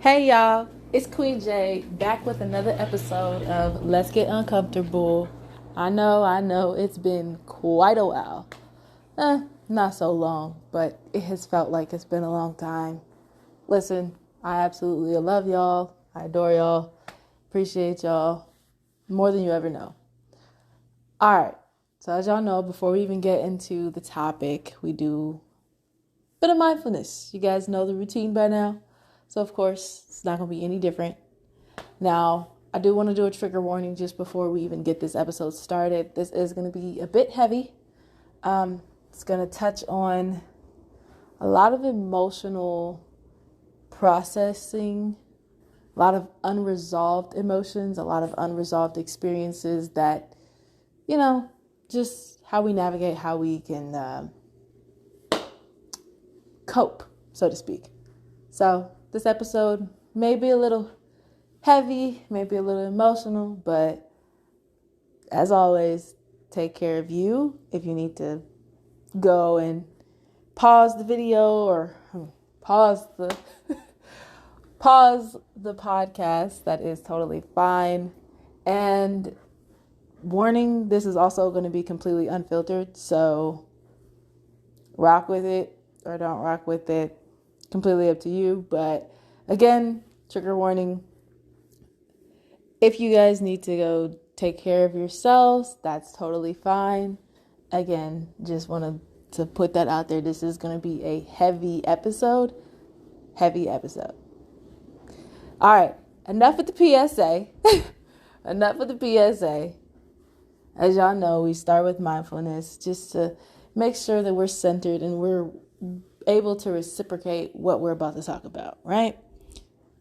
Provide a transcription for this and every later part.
Hey y'all, it's Queen J back with another episode of Let's Get Uncomfortable. I know, it's been quite a while. Not so long, but it has felt like it's been a long time. Listen, I absolutely love y'all. I adore y'all. Appreciate y'all more than you ever know. Alright, so as y'all know, before we even get into the topic, we do a bit of mindfulness. You guys know the routine by now. So, of course, it's not going to be any different. Now, I do want to do a trigger warning just before we even get this episode started. This is going to be a bit heavy. It's going to touch on a lot of emotional processing, a lot of unresolved emotions, a lot of unresolved experiences that, just how we navigate, how we can cope, so to speak. So this episode may be a little heavy, maybe a little emotional, but as always, take care of you. If you need to go and pause the video or pause the pause the podcast, that is totally fine. And warning, this is also going to be completely unfiltered, so rock with it or don't rock with it. Completely up to you. But again, trigger warning. If you guys need to go take care of yourselves, that's totally fine. Again, just wanted to put that out there. This is going to be a heavy episode. Heavy episode. All right. Enough with the PSA. Enough with the PSA. As y'all know, we start with mindfulness just to make sure that we're centered and we're able to reciprocate what we're about to talk about, right?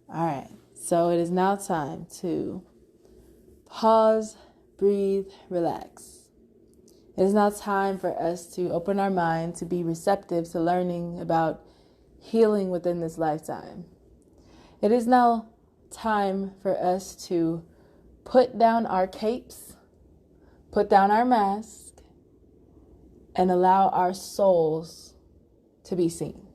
All right. So it is now time to pause, breathe, relax. It is now time for us to open our mind to be receptive to learning about healing within this lifetime. It is now time for us to put down our capes, put down our mask, and allow our souls to be seen.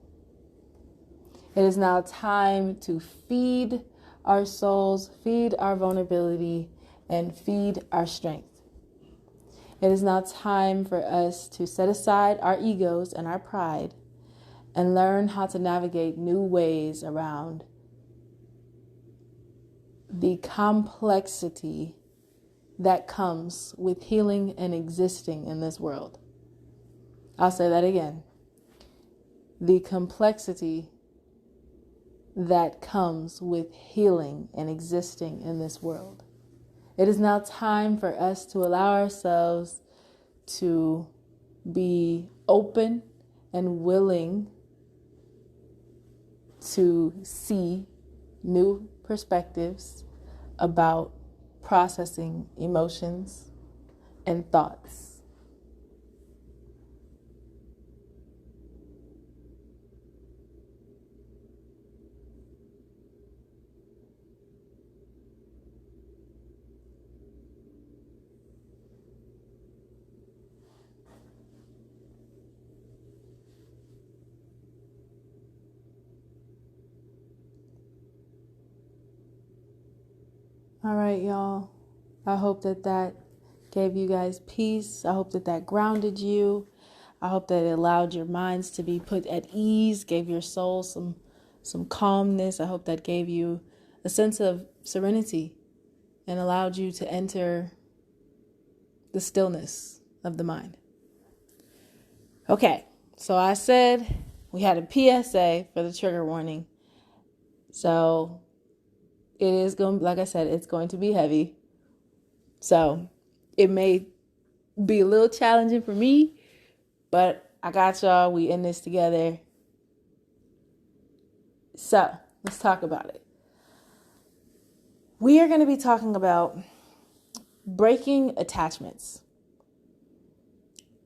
It is now time to feed our souls, feed our vulnerability, and feed our strength. It is now time for us to set aside our egos and our pride and learn how to navigate new ways around the complexity that comes with healing and existing in this world. I'll say that again. The complexity that comes with healing and existing in this world. It is now time for us to allow ourselves to be open and willing to see new perspectives about processing emotions and thoughts. All right, y'all. I hope that gave you guys peace. I hope that grounded you. I hope that it allowed your minds to be put at ease, gave your soul some calmness. I hope that gave you a sense of serenity and allowed you to enter the stillness of the mind. Okay, so I said we had a PSA for the trigger warning. So it is going, like I said, it's going to be heavy. So it may be a little challenging for me, but I got y'all. We in this together. So let's talk about it. We are going to be talking about breaking attachments.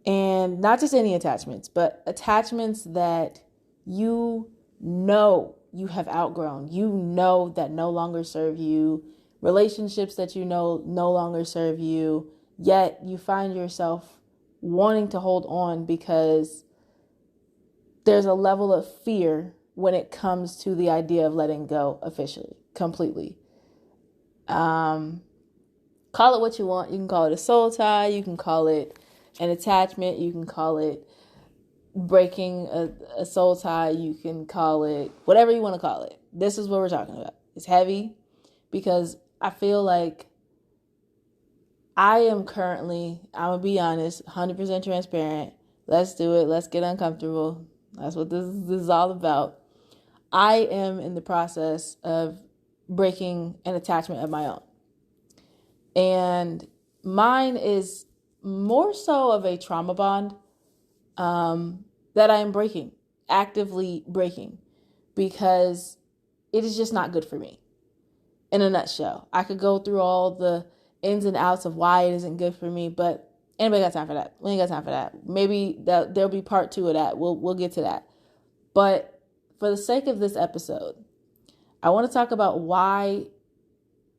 And not just any attachments, but attachments that you know you have outgrown. You know that no longer serve you. Relationships that you know no longer serve you. Yet you find yourself wanting to hold on because there's a level of fear when it comes to the idea of letting go officially, completely. Call it what you want. You can call it a soul tie. You can call it an attachment. You can call it breaking a soul tie. You can call it whatever you want to call it. This is what we're talking about. It's heavy because I feel like I am currently, I'm going to be honest, 100% transparent. Let's do it. Let's get uncomfortable. That's what this is all about. I am in the process of breaking an attachment of my own. And mine is more so of a trauma bond that I am breaking, actively breaking, because it is just not good for me. In a nutshell, I could go through all the ins and outs of why it isn't good for me, but anybody got time for that? We ain't got time for that. Maybe there'll be part 2 of that. We'll get to that. But for the sake of this episode, I want to talk about why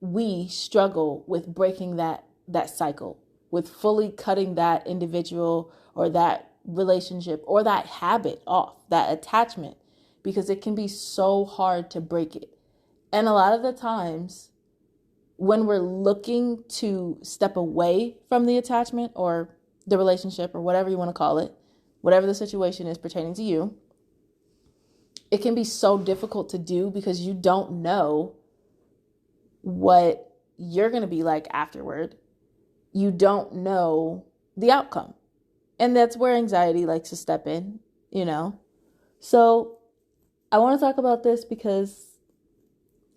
we struggle with breaking that cycle, with fully cutting that individual or that relationship or that habit off, that attachment, because it can be so hard to break it. And a lot of the times when we're looking to step away from the attachment or the relationship or whatever you want to call it, whatever the situation is pertaining to you, it can be so difficult to do because you don't know what you're going to be like afterward. You don't know the outcome. And that's where anxiety likes to step in, So I want to talk about this because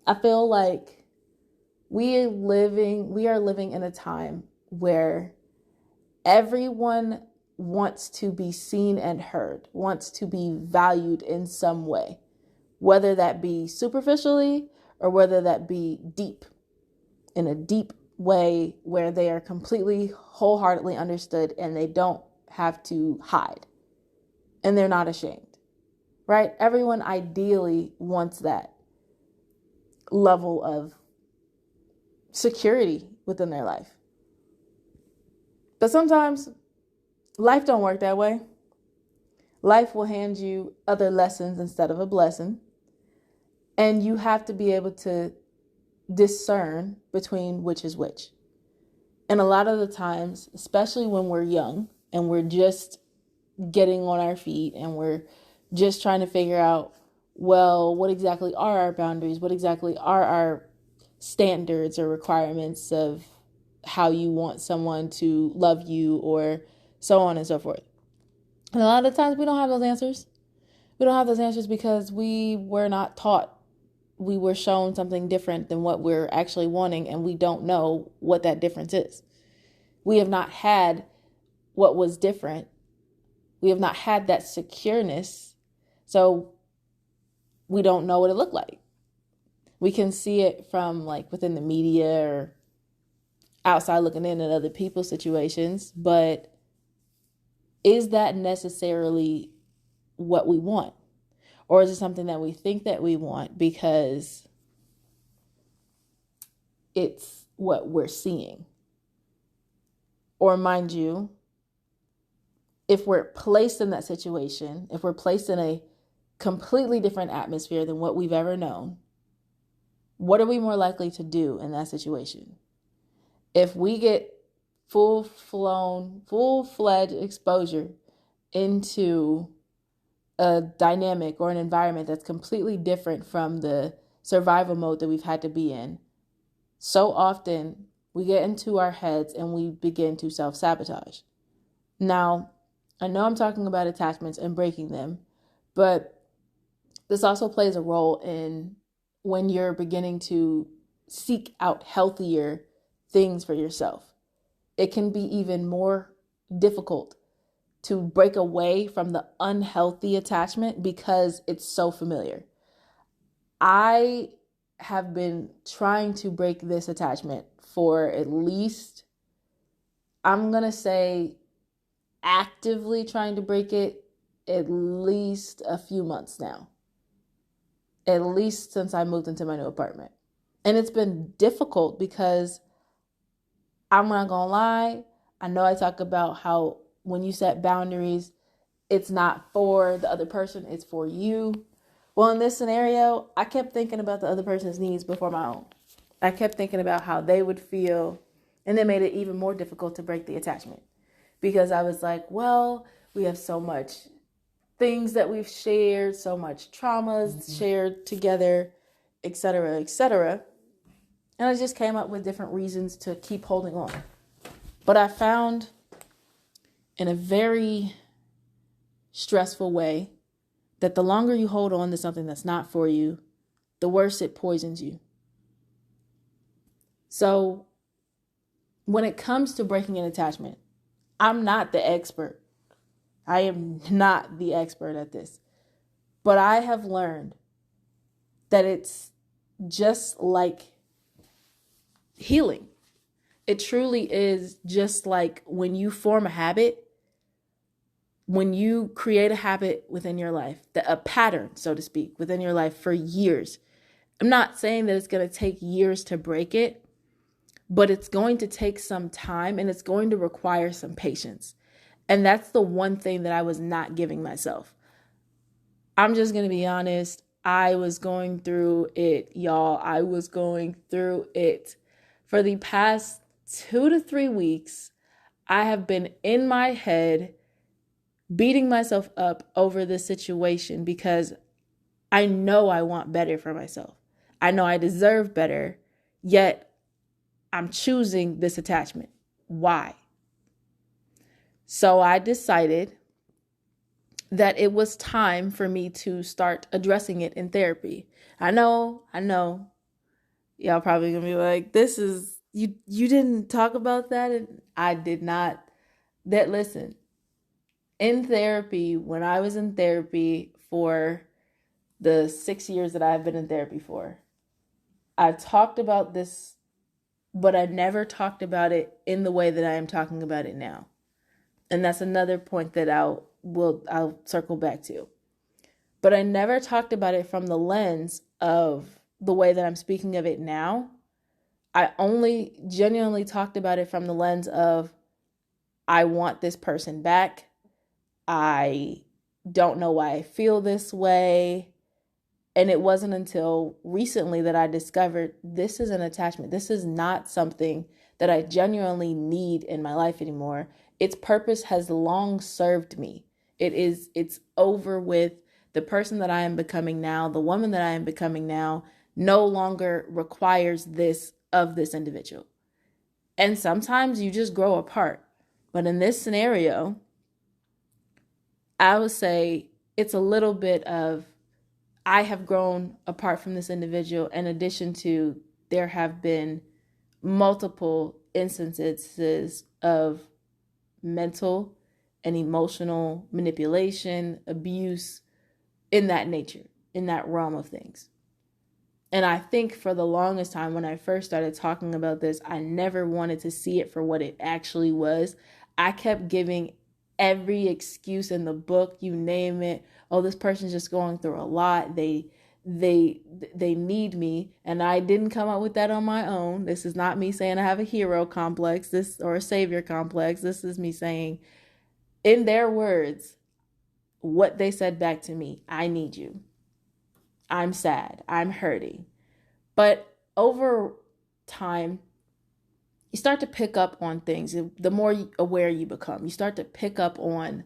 I feel like we are living in a time where everyone wants to be seen and heard, wants to be valued in some way, whether that be superficially or whether that be deep, in a deep way where they are completely wholeheartedly understood and they don't have to hide and they're not ashamed, right? Everyone ideally wants that level of security within their life. But sometimes life don't work that way. Life will hand you other lessons instead of a blessing. And you have to be able to discern between which is which. And a lot of the times, especially when we're young and we're just getting on our feet and we're just trying to figure out, well, what exactly are our boundaries? What exactly are our standards or requirements of how you want someone to love you or so on and so forth. And a lot of times we don't have those answers. We don't have those answers because we were not taught. We were shown something different than what we're actually wanting, and we don't know what that difference is. We have not had what was different. We have not had that secureness, so we don't know what it looked like. We can see it from like within the media or outside looking in at other people's situations, but is that necessarily what we want? Or is it something that we think that we want because it's what we're seeing? Or mind you, if we're placed in that situation, if we're placed in a completely different atmosphere than what we've ever known, what are we more likely to do in that situation? If we get full-fledged exposure into a dynamic or an environment that's completely different from the survival mode that we've had to be in, so often we get into our heads and we begin to self-sabotage. Now, I know I'm talking about attachments and breaking them, but this also plays a role in when you're beginning to seek out healthier things for yourself. It can be even more difficult to break away from the unhealthy attachment because it's so familiar. I have been trying to break this attachment for at least, I'm going to say actively trying to break it at least a few months now. At least since I moved into my new apartment. And it's been difficult because I'm not going to lie. I know I talk about how when you set boundaries, it's not for the other person, it's for you. Well, in this scenario, I kept thinking about the other person's needs before my own. I kept thinking about how they would feel, and it made it even more difficult to break the attachment because I was like, well, we have so much things that we've shared, so much traumas shared together, etc., etc. And I just came up with different reasons to keep holding on. But I found in a very stressful way that the longer you hold on to something that's not for you, the worse it poisons you. So when it comes to breaking an attachment, I'm not the expert. I am not the expert at this. But I have learned that it's just like healing. It truly is just like when you form a habit, when you create a habit within your life, a pattern, so to speak, within your life for years. I'm not saying that it's going to take years to break it, but it's going to take some time and it's going to require some patience. And that's the one thing that I was not giving myself. I'm just going to be honest. I was going through it, y'all. I was going through it. For the past 2 to 3 weeks, I have been in my head beating myself up over this situation because I know I want better for myself. I know I deserve better, yet I'm choosing this attachment. Why? So I decided that it was time for me to start addressing it in therapy. I know. Y'all probably gonna be like, this is, you didn't talk about that? And I did not. Listen, in therapy, when I was in therapy for the 6 years that I've been in therapy for, I talked about this, but I never talked about it in the way that I am talking about it now. And that's another point that I'll circle back to. But I never talked about it from the lens of the way that I'm speaking of it now. I only genuinely talked about it from the lens of, I want this person back. I don't know why I feel this way. And it wasn't until recently that I discovered this is an attachment. This is not something that I genuinely need in my life anymore. Its purpose has long served me. It's over with. The person that I am becoming now, the woman that I am becoming now, no longer requires this of this individual. And sometimes you just grow apart. But in this scenario, I would say it's a little bit of, I have grown apart from this individual, in addition to there have been multiple instances of mental and emotional manipulation, abuse in that nature, in that realm of things. And I think for the longest time, when I first started talking about this, I never wanted to see it for what it actually was. I kept giving every excuse in the book, you name it. Oh, this person's just going through a lot. They need me. And I didn't come up with that on my own. This is not me saying I have a hero complex, or a savior complex. This is me saying, in their words, what they said back to me: I need you. I'm sad. I'm hurting. But over time, you start to pick up on things. The more aware you become, you start to pick up on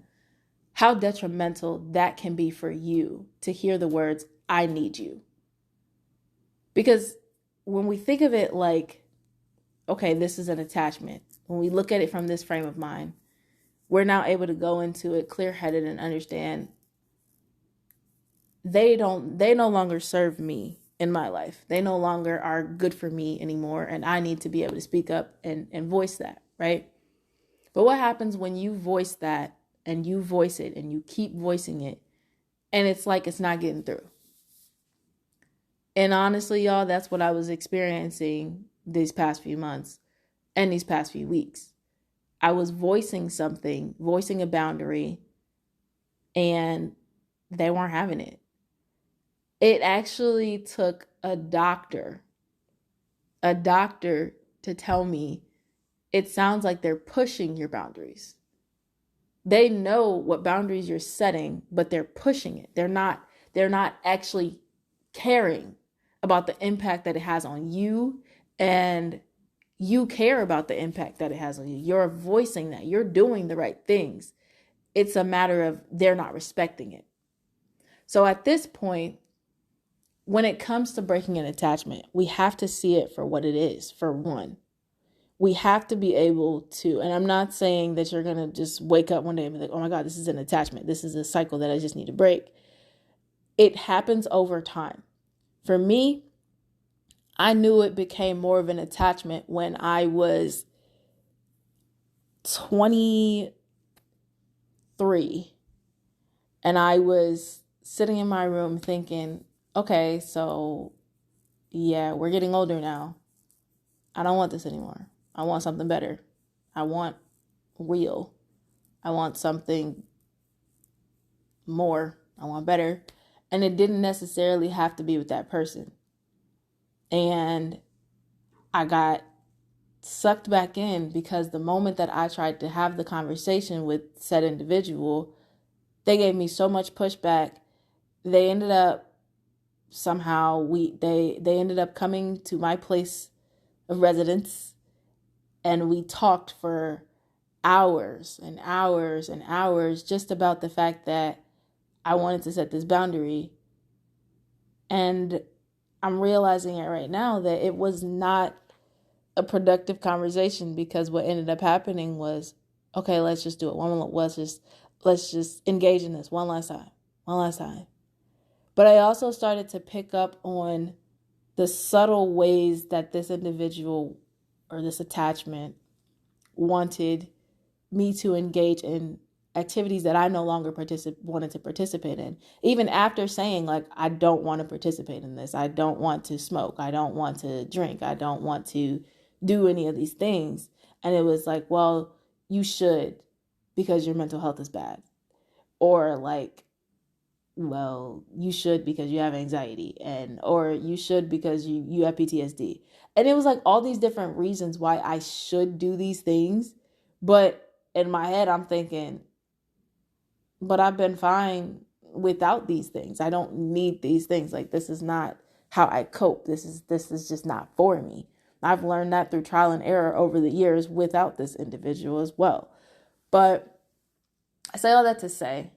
how detrimental that can be for you to hear the words, I need you. Because when we think of it like, okay, this is an attachment, when we look at it from this frame of mind, we're now able to go into it clear-headed and understand they no longer serve me in my life. They no longer are good for me anymore. And I need to be able to speak up and voice that, right? But what happens when you voice that and you voice it and you keep voicing it and it's like it's not getting through? And honestly, y'all, that's what I was experiencing these past few months and these past few weeks. I was voicing something, voicing a boundary, and they weren't having it. It actually took a doctor to tell me it sounds like they're pushing your boundaries. They know what boundaries you're setting, but they're pushing it. They're They're not actually caring about the impact that it has on you, and you care about the impact that it has on you. You're voicing that. You're doing the right things. It's a matter of they're not respecting it. So at this point, when it comes to breaking an attachment, we have to see it for what it is, for one. We have to be able to, and I'm not saying that you're going to just wake up one day and be like, oh my God, this is an attachment. This is a cycle that I just need to break. It happens over time. For me, I knew it became more of an attachment when I was 23 and I was sitting in my room thinking, okay, so yeah, we're getting older now. I don't want this anymore. I want something better. I want real. I want something more. I want better. And it didn't necessarily have to be with that person. And I got sucked back in because the moment that I tried to have the conversation with said individual, they gave me so much pushback. They ended up somehow they ended up coming to my place of residence, and we talked for hours and hours and hours just about the fact that I wanted to set this boundary. And I'm realizing it right now that it was not a productive conversation, because what ended up happening was, okay, let's just do it. Let's just engage in this one last time. But I also started to pick up on the subtle ways that this individual or this attachment wanted me to engage in activities that I no longer wanted to participate in. Even after saying, like, I don't want to participate in this. I don't want to smoke. I don't want to drink. I don't want to do any of these things. And it was like, well, you should, because your mental health is bad. Or like, well, you should because you have anxiety, or you should because you have PTSD. And it was like all these different reasons why I should do these things. But in my head, I'm thinking, but I've been fine without these things. I don't need these things. Like, this is not how I cope. This is just not for me. I've learned that through trial and error over the years without this individual as well. But I say all that to say,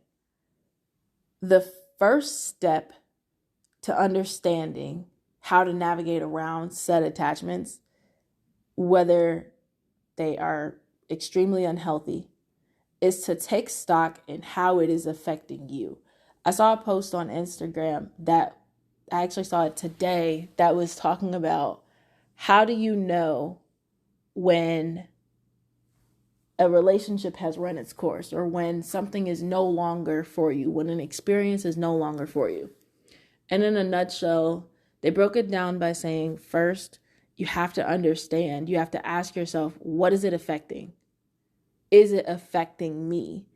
the first step to understanding how to navigate around said attachments, whether they are extremely unhealthy, is to take stock in how it is affecting you. I saw a post on Instagram that I actually saw it today that was talking about, how do you know when a relationship has run its course, or when something is no longer for you, when an experience is no longer for you? And in a nutshell, they broke it down by saying, first, you have to understand, you have to ask yourself, what is it affecting? Is it affecting me?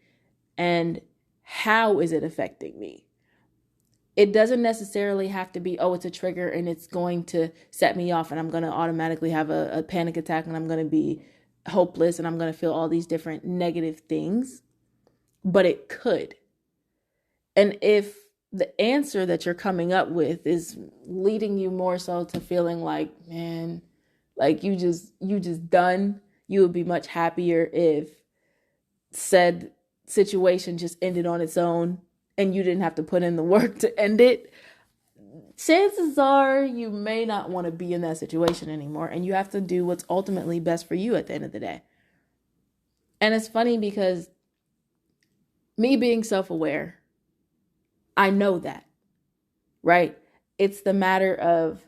And how is it affecting me? It doesn't necessarily have to be, oh, it's a trigger and it's going to set me off and I'm going to automatically have a panic attack and I'm going to be hopeless and I'm going to feel all these different negative things. But it could. And if the answer that you're coming up with is leading you more so to feeling like, man, like you just done, you would be much happier if said situation just ended on its own and you didn't have to put in the work to end it, chances are you may not want to be in that situation anymore, and you have to do what's ultimately best for you at the end of the day. And it's funny because me being self-aware, I know that, right? It's the matter of,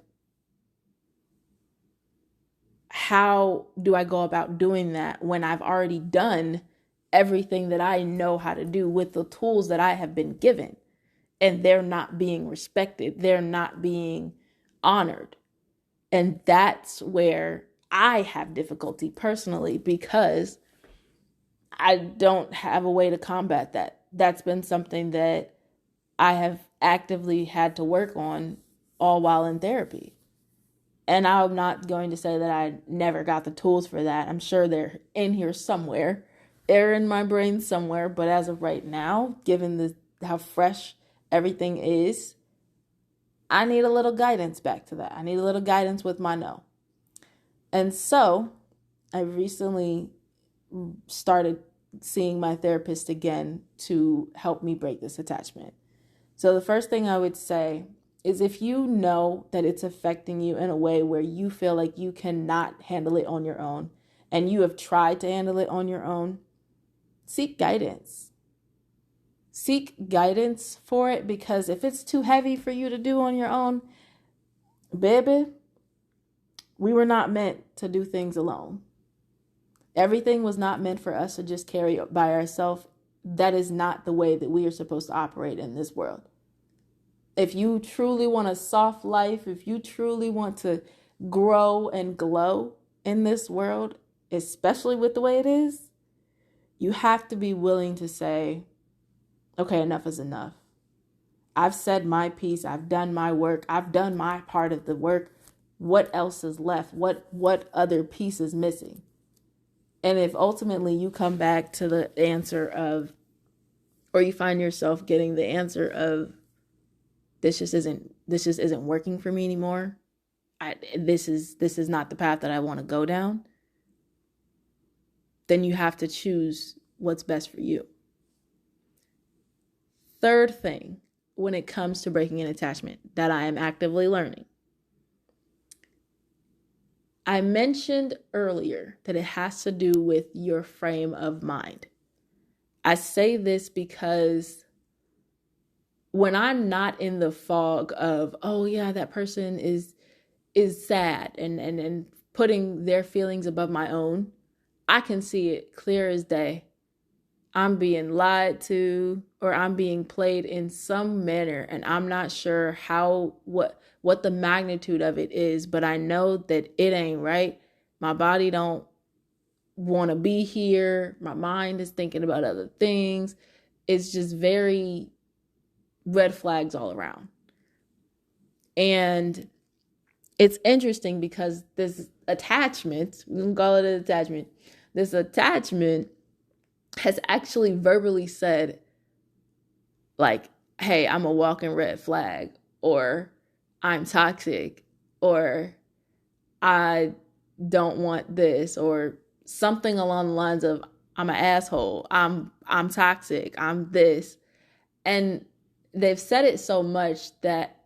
how do I go about doing that when I've already done everything that I know how to do with the tools that I have been given, and they're not being respected, they're not being honored. And that's where I have difficulty personally, because I don't have a way to combat that. That's been something that I have actively had to work on all while in therapy. And I'm not going to say that I never got the tools for that. I'm sure they're in here somewhere. They're in my brain somewhere. But as of right now, given how fresh everything is, I need a little guidance back to that. I need a little guidance with my no. And so I recently started seeing my therapist again to help me break this attachment. So the first thing I would say is, if you know that it's affecting you in a way where you feel like you cannot handle it on your own, and you have tried to handle it on your own, seek guidance. Seek guidance for it, because if it's too heavy for you to do on your own, baby, we were not meant to do things alone. Everything was not meant for us to just carry by ourselves. That is not the way that we are supposed to operate in this world. If you truly want a soft life, if you truly want to grow and glow in this world, especially with the way it is, you have to be willing to say, okay, enough is enough. I've said my piece. I've done my work. I've done my part of the work. What else is left? What other piece is missing? And if ultimately you come back to the answer of, or you find yourself getting the answer of, this just isn't working for me anymore. This is not the path that I want to go down. Then you have to choose what's best for you. Third thing, when it comes to breaking an attachment that I am actively learning, I mentioned earlier that it has to do with your frame of mind. I say this because when I'm not in the fog of, oh yeah, that person is sad and putting their feelings above my own, I can see it clear as day. I'm being lied to, or I'm being played in some manner, and I'm not sure what the magnitude of it is, but I know that it ain't right. My body don't want to be here. My mind is thinking about other things. It's just very red flags all around. And it's interesting because this attachment, we can call it an attachment, this attachment has actually verbally said, like, hey, I'm a walking red flag, or I'm toxic, or I don't want this, or something along the lines of, I'm an asshole, I'm toxic, I'm this. And they've said it so much that,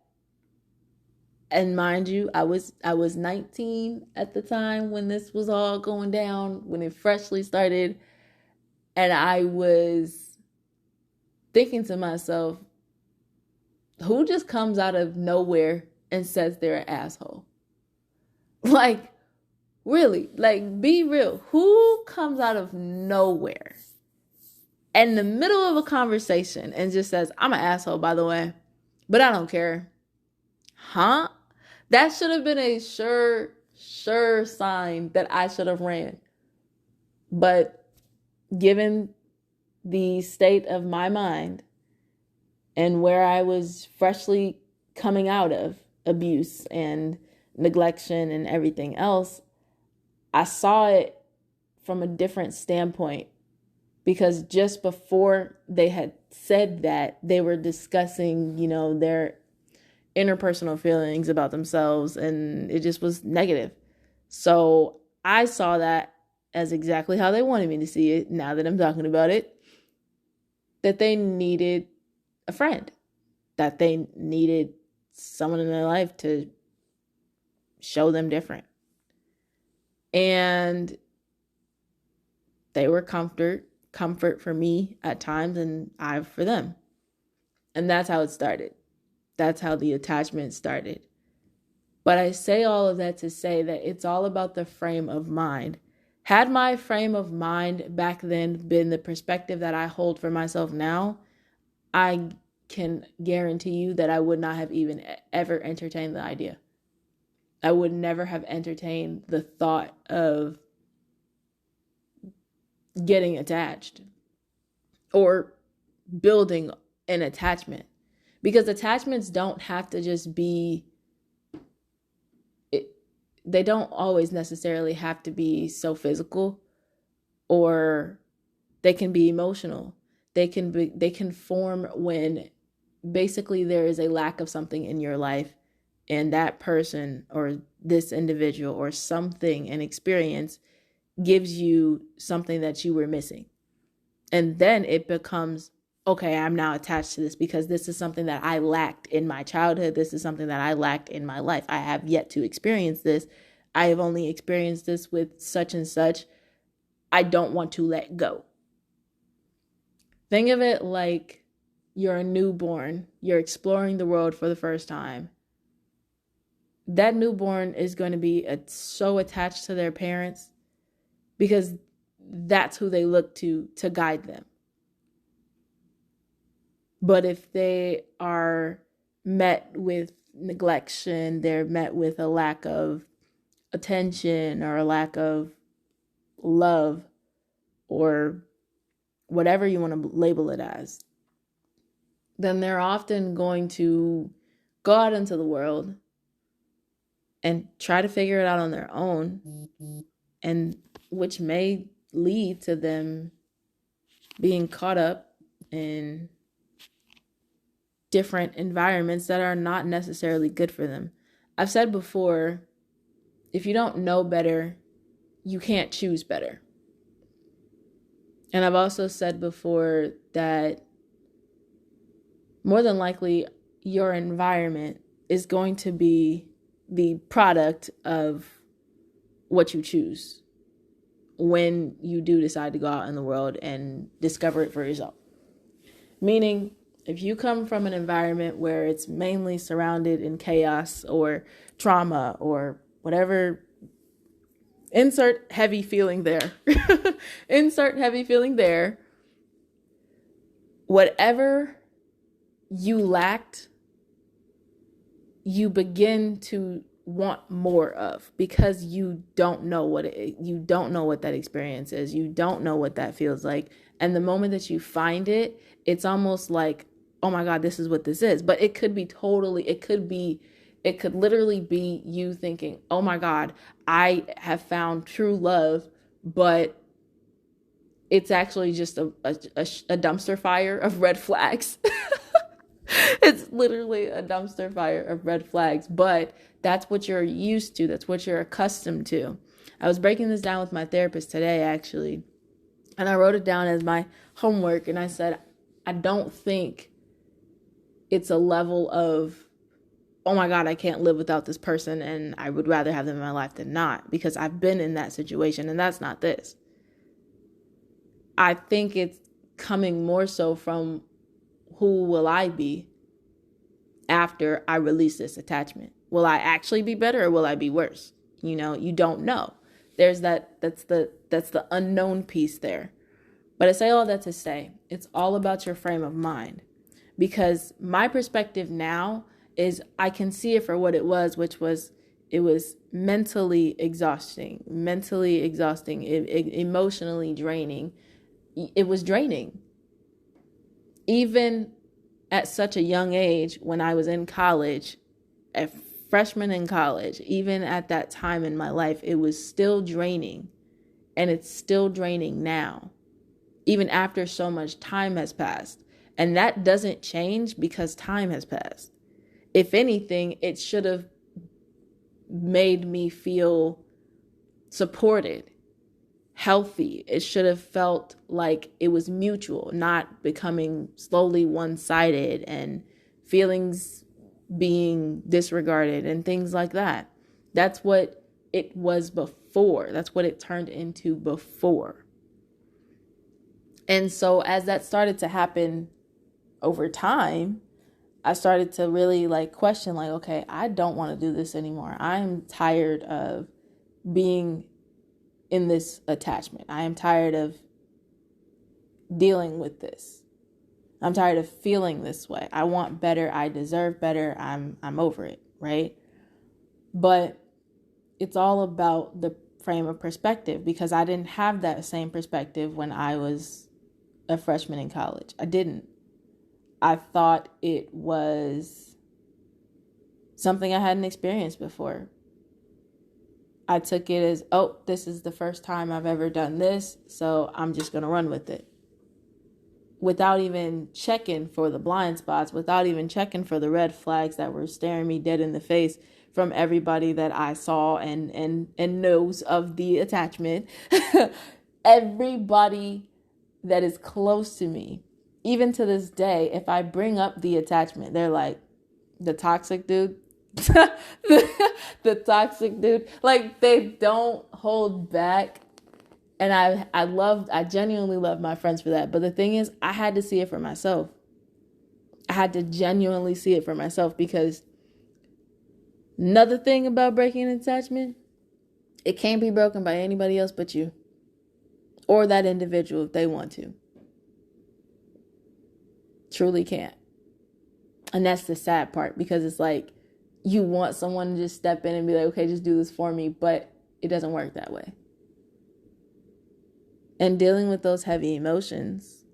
and mind you, I was 19 at the time when this was all going down, when it freshly started. And I was thinking to myself, who just comes out of nowhere and says they're an asshole? Like, really, like, be real. Who comes out of nowhere in the middle of a conversation and just says, I'm an asshole, by the way, but I don't care? Huh? That should have been a sure sign that I should have ran. But given the state of my mind and where I was freshly coming out of abuse and neglection and everything else, I saw it from a different standpoint, because just before they had said that, they were discussing, their interpersonal feelings about themselves, and it just was negative. So I saw that as exactly how they wanted me to see it, now that I'm talking about it, that they needed a friend, that they needed someone in their life to show them different. And they were comfort for me at times, and I for them. And that's how it started. That's how the attachment started. But I say all of that to say that it's all about the frame of mind. Had my frame of mind back then been the perspective that I hold for myself now, I can guarantee you that I would not have even ever entertained the idea. I would never have entertained the thought of getting attached or building an attachment. Because attachments don't have to just be, they don't always necessarily have to be so physical, or they can be emotional. They can form when basically there is a lack of something in your life, and that person or this individual or something, an experience, gives you something that you were missing. And then it becomes, okay, I'm now attached to this because this is something that I lacked in my childhood. This is something that I lacked in my life. I have yet to experience this. I have only experienced this with such and such. I don't want to let go. Think of it like you're a newborn. You're exploring the world for the first time. That newborn is going to be so attached to their parents because that's who they look to guide them. But if they are met with neglection, they're met with a lack of attention or a lack of love or whatever you want to label it as, then they're often going to go out into the world and try to figure it out on their own, and which may lead to them being caught up in different environments that are not necessarily good for them. I've said before, if you don't know better, you can't choose better. And I've also said before that more than likely your environment is going to be the product of what you choose when you do decide to go out in the world and discover it for yourself. Meaning, if you come from an environment where it's mainly surrounded in chaos or trauma or whatever, insert heavy feeling there. Insert heavy feeling there. Whatever you lacked, you begin to want more of because you don't know what that experience is. You don't know what that feels like. And the moment that you find it, it's almost like, oh my God, this is what this is. But it could literally be you thinking, oh my God, I have found true love, but it's actually just a dumpster fire of red flags. It's literally a dumpster fire of red flags, but that's what you're used to. That's what you're accustomed to. I was breaking this down with my therapist today, actually, and I wrote it down as my homework, and I said, I don't think it's a level of, oh my God, I can't live without this person and I would rather have them in my life than not, because I've been in that situation and that's not this. I think it's coming more so from who will I be after I release this attachment? Will I actually be better or will I be worse? You don't know. There's that's the unknown piece there. But I say all that to say, it's all about your frame of mind. Because my perspective now is I can see it for what it was, which was it was mentally exhausting, emotionally draining. It was draining. Even at such a young age, when I was in college, a freshman in college, even at that time in my life, it was still draining. And it's still draining now, even after so much time has passed. And that doesn't change because time has passed. If anything, it should have made me feel supported, healthy. It should have felt like it was mutual, not becoming slowly one-sided and feelings being disregarded and things like that. That's what it was before. That's what it turned into before. And so as that started to happen over time, I started to really question, okay, I don't want to do this anymore. I'm tired of being in this attachment. I am tired of dealing with this. I'm tired of feeling this way. I want better. I deserve better. I'm over it, right? But it's all about the frame of perspective, because I didn't have that same perspective when I was a freshman in college. I didn't. I thought it was something I hadn't experienced before. I took it as, oh, this is the first time I've ever done this, so I'm just going to run with it. without even checking for the blind spots, without even checking for the red flags that were staring me dead in the face from everybody that I saw and knows of the attachment. Everybody that is close to me, even to this day, if I bring up the attachment, they're like, the toxic dude. the toxic dude. Like, they don't hold back. And I genuinely love my friends for that. But the thing is, I had to see it for myself. I had to genuinely see it for myself, because another thing about breaking an attachment, it can't be broken by anybody else but you or that individual if they want to. Truly can't. And that's the sad part, because it's like you want someone to just step in and be like, okay, just do this for me. But it doesn't work that way. And dealing with those heavy emotions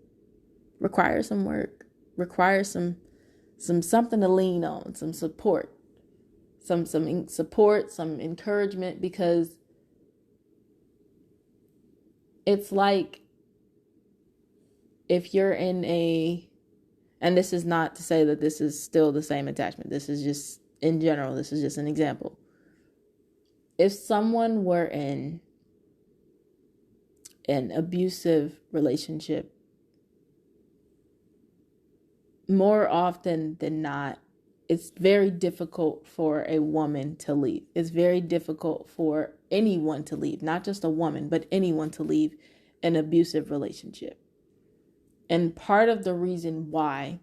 requires some work, requires some something to lean on, some support, some support, some encouragement, because it's like if you're in and this is not to say that this is still the same attachment. This is just in general. This is just an example. If someone were in an abusive relationship, more often than not, it's very difficult for a woman to leave. It's very difficult for anyone to leave, not just a woman, but anyone to leave an abusive relationship. And part of the reason why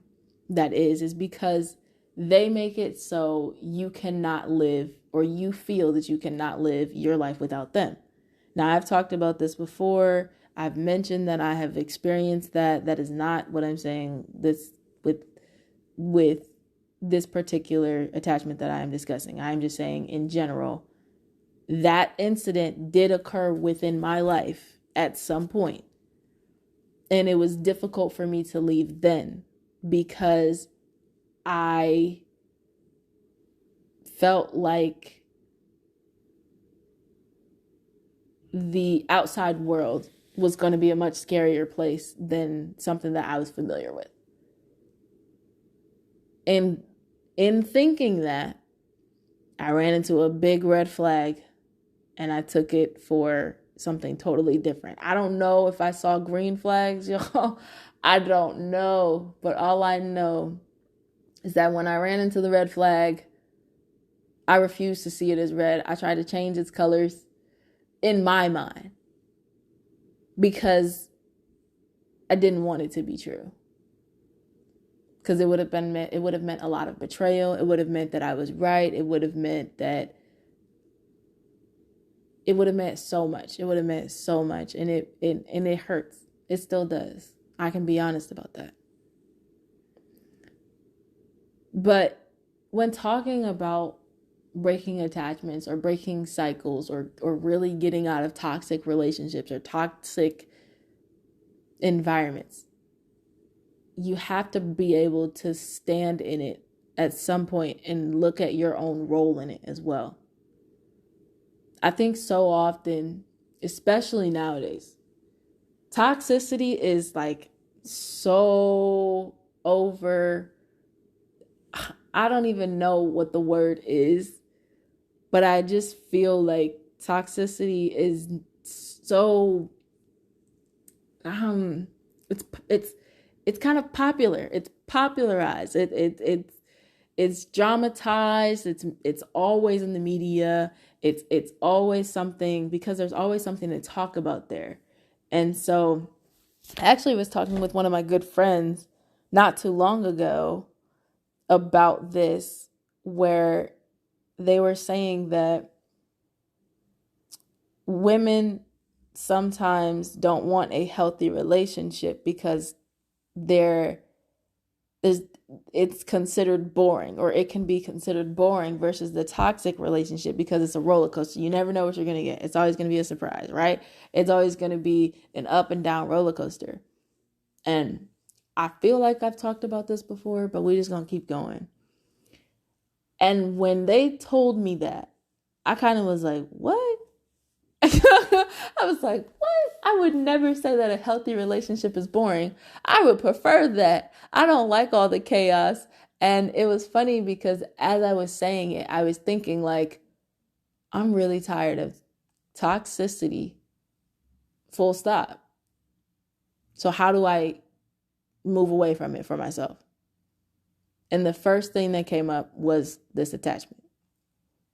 that is because they make it so you cannot live, or you feel that you cannot live your life without them. Now, I've talked about this before. I've mentioned that I have experienced that. That is not what I'm saying this with this particular attachment that I am discussing. I'm just saying in general, that incident did occur within my life at some point. And it was difficult for me to leave then, because I felt like the outside world was going to be a much scarier place than something that I was familiar with. And in thinking that, I ran into a big red flag, and I took it for something totally different. I don't know if I saw green flags, y'all. I don't know. But all I know is that when I ran into the red flag, I refused to see it as red. I tried to change its colors in my mind, because I didn't want it to be true. Because it would have meant a lot of betrayal. It would have meant that I was right. It would have meant so much. It would have meant so much. And it hurts. It still does. I can be honest about that. But when talking about breaking attachments or breaking cycles or really getting out of toxic relationships or toxic environments, you have to be able to stand in it at some point and look at your own role in it as well. I think so often, especially nowadays, toxicity is like so over. I don't even know what the word is, but I just feel like toxicity is so it's kind of popular. It's popularized. It's dramatized. It's always in the media. It's always something, because there's always something to talk about there. And so I actually was talking with one of my good friends not too long ago about this, where they were saying that women sometimes don't want a healthy relationship because it's considered boring, or it can be considered boring, versus the toxic relationship, because it's a roller coaster. You never know what you're going to get. It's always going to be a surprise, right? It's always going to be an up and down roller coaster. And I feel like I've talked about this before, but we're just going to keep going. And when they told me that, I kind of was like, what? I was like, what? I would never say that a healthy relationship is boring. I would prefer that. I don't like all the chaos. And it was funny because as I was saying it, I was thinking like, I'm really tired of toxicity, full stop. So how do I move away from it for myself? And the first thing that came up was this attachment.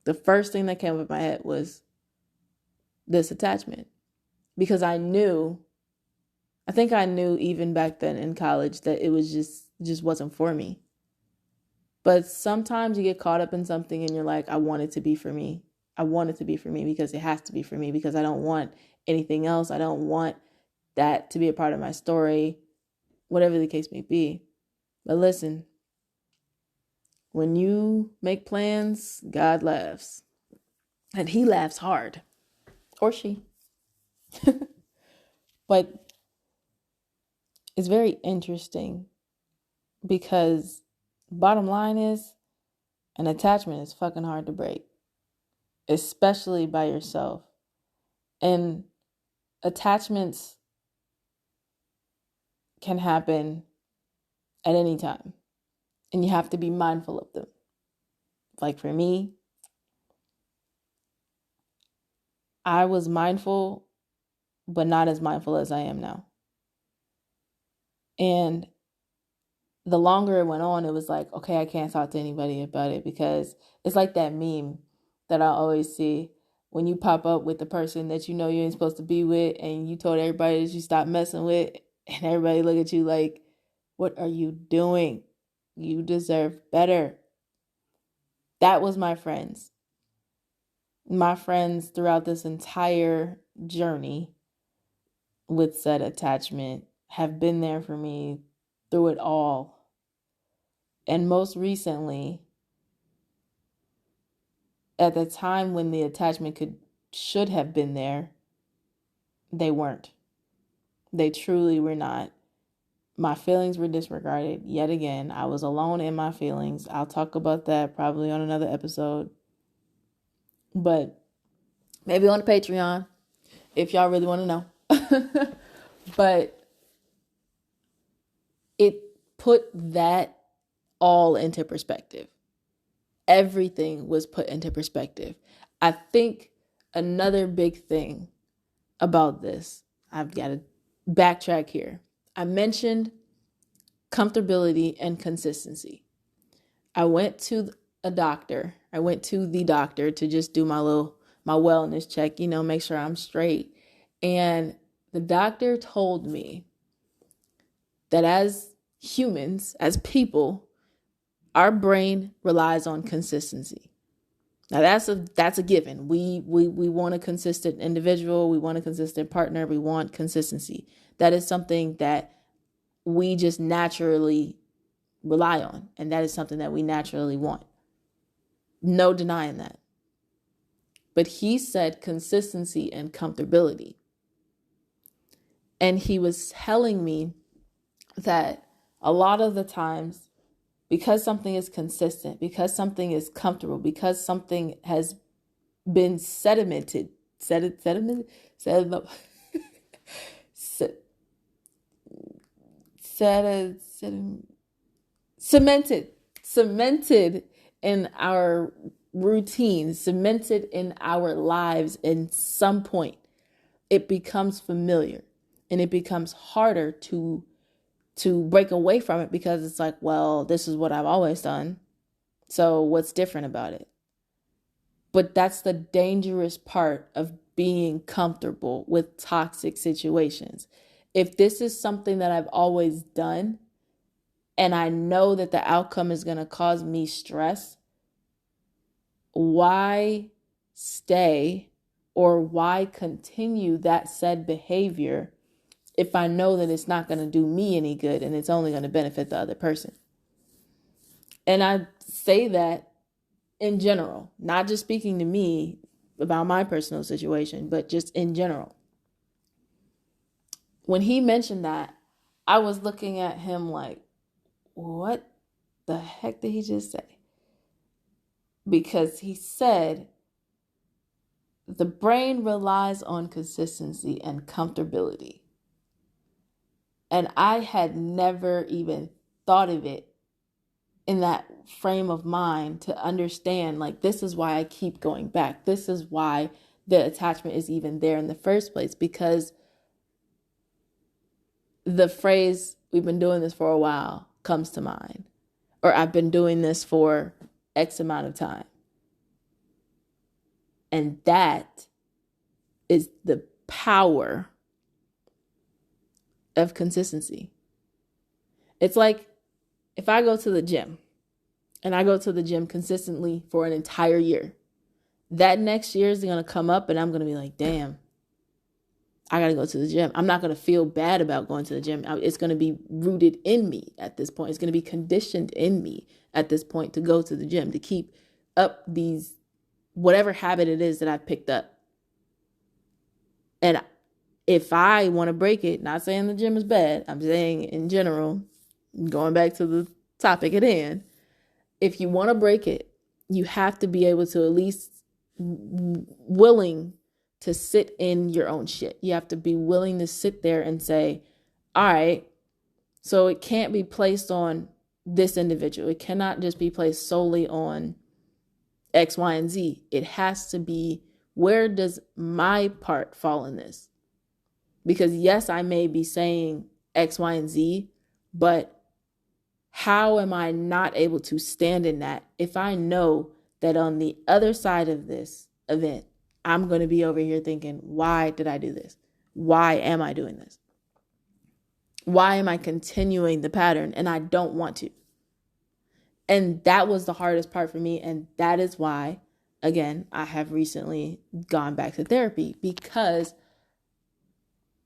The first thing that came up in my head was this attachment. Because I think I knew even back then in college that it was just wasn't for me. But sometimes you get caught up in something and you're like, I want it to be for me. I want it to be for me because it has to be for me because I don't want anything else. I don't want that to be a part of my story, whatever the case may be. But listen, when you make plans, God laughs. And he laughs hard. Or she. But it's very interesting because bottom line is an attachment is fucking hard to break, especially by yourself. And attachments can happen at any time. And you have to be mindful of them. Like for me, I was mindful, but not as mindful as I am now. And the longer it went on, it was like, okay, I can't talk to anybody about it because it's like that meme that I always see when you pop up with the person that you know you ain't supposed to be with and you told everybody that you stopped messing with and everybody look at you like, what are you doing? You deserve better. That was my friends. My friends throughout this entire journey with said attachment have been there for me through it all. And most recently, at the time when the attachment should have been there, they weren't. They truly were not. My feelings were disregarded yet again. I was alone in my feelings. I'll talk about that probably on another episode. But maybe on the Patreon, if y'all really want to know. But it put that all into perspective. Everything was put into perspective. I think another big thing about this, I've got to backtrack here. I mentioned comfortability and consistency. I went to the doctor to just do my wellness check, make sure I'm straight. And the doctor told me that as humans, as people, our brain relies on consistency. Now that's a given. We want a consistent individual. We want a consistent partner. We want consistency. That is something that we just naturally rely on. And that is something that we naturally want. No denying that. But he said consistency and comfortability. And he was telling me that a lot of the times, because something is consistent, because something is comfortable, because something has been cemented in our routine, cemented in our lives in some point, it becomes familiar and it becomes harder to break away from it because it's like, well, this is what I've always done. So what's different about it? But that's the dangerous part of being comfortable with toxic situations. If this is something that I've always done and I know that the outcome is going to cause me stress, why stay or why continue that said behavior if I know that it's not going to do me any good and it's only going to benefit the other person? And I say that in general, not just speaking to me about my personal situation, but just in general. When he mentioned that, I was looking at him like, what the heck did he just say? Because he said, The brain relies on consistency and comfortability. And I had never even thought of it in that frame of mind to understand, like, this is why I keep going back. This is why the attachment is even there in the first place, because the phrase, we've been doing this for a while, comes to mind, or I've been doing this for X amount of time. And that is the power of consistency. It's like if I go to the gym and I go to the gym consistently for an entire year, that next year is going to come up and I'm going to be like, damn, I got to go to the gym. I'm not going to feel bad about going to the gym. It's going to be rooted in me at this point. It's going to be conditioned in me at this point to go to the gym, to keep up these, whatever habit it is that I've picked up. And if I want to break it, not saying the gym is bad, I'm saying in general, going back to the topic at hand, if you want to break it, you have to be able to at least willing to sit in your own shit. You have to be willing to sit there and say, all right, so it can't be placed on this individual. It cannot just be placed solely on X, Y, and Z. It has to be, where does my part fall in this? Because yes, I may be saying X, Y, and Z, but how am I not able to stand in that if I know that on the other side of this event, I'm going to be over here thinking, why did I do this? Why am I doing this? Why am I continuing the pattern? And I don't want to. And that was the hardest part for me. And that is why, again, I have recently gone back to therapy, because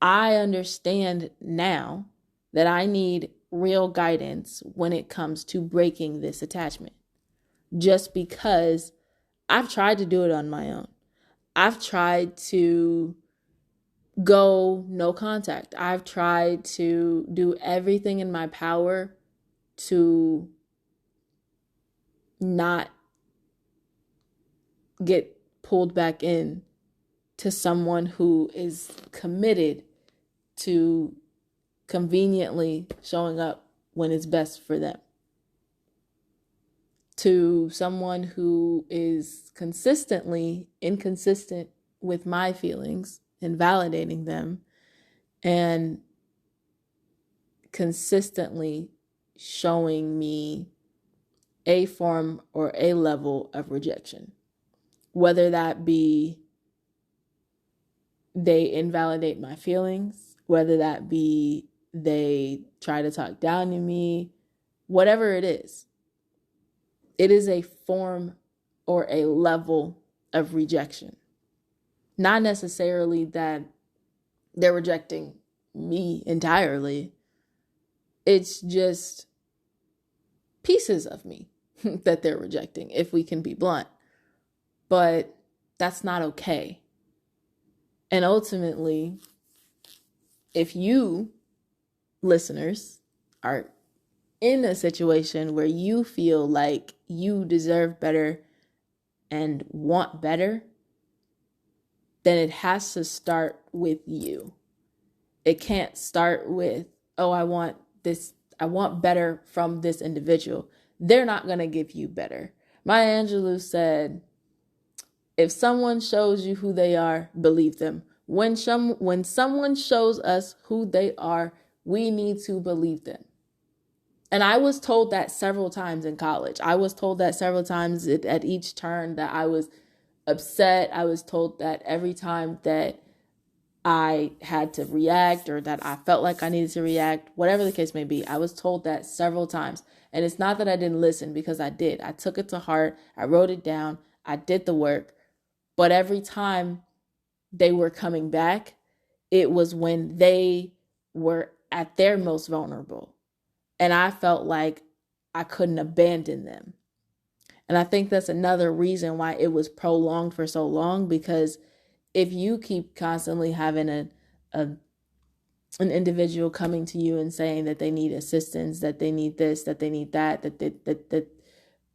I understand now that I need real guidance when it comes to breaking this attachment. Just because I've tried to do it on my own. I've tried to go no contact. I've tried to do everything in my power to not get pulled back in to someone who is committed to conveniently showing up when it's best for them, to someone who is consistently inconsistent with my feelings and validating them, and consistently showing me a form or a level of rejection, whether that be they invalidate my feelings, whether that be they try to talk down to me, whatever it is a form or a level of rejection. Not necessarily that they're rejecting me entirely. It's just pieces of me that they're rejecting, if we can be blunt. But that's not okay. And ultimately, if you, listeners, are in a situation where you feel like you deserve better and want better, then it has to start with you. It can't start with, oh, I want better from this individual. They're not going to give you better. Maya Angelou said, if someone shows you who they are, believe them. When someone shows us who they are, we need to believe them. And I was told that several times in college. I was told that several times at each turn that I was upset. I was told that every time that I had to react, or that I felt like I needed to react, whatever the case may be, I was told that several times. And it's not that I didn't listen, because I did. I took it to heart. I wrote it down. I did the work. But every time they were coming back, it was when they were at their most vulnerable. And I felt like I couldn't abandon them. And I think that's another reason why it was prolonged for so long, because if you keep constantly having an individual coming to you and saying that they need assistance, that they need this, that they need that,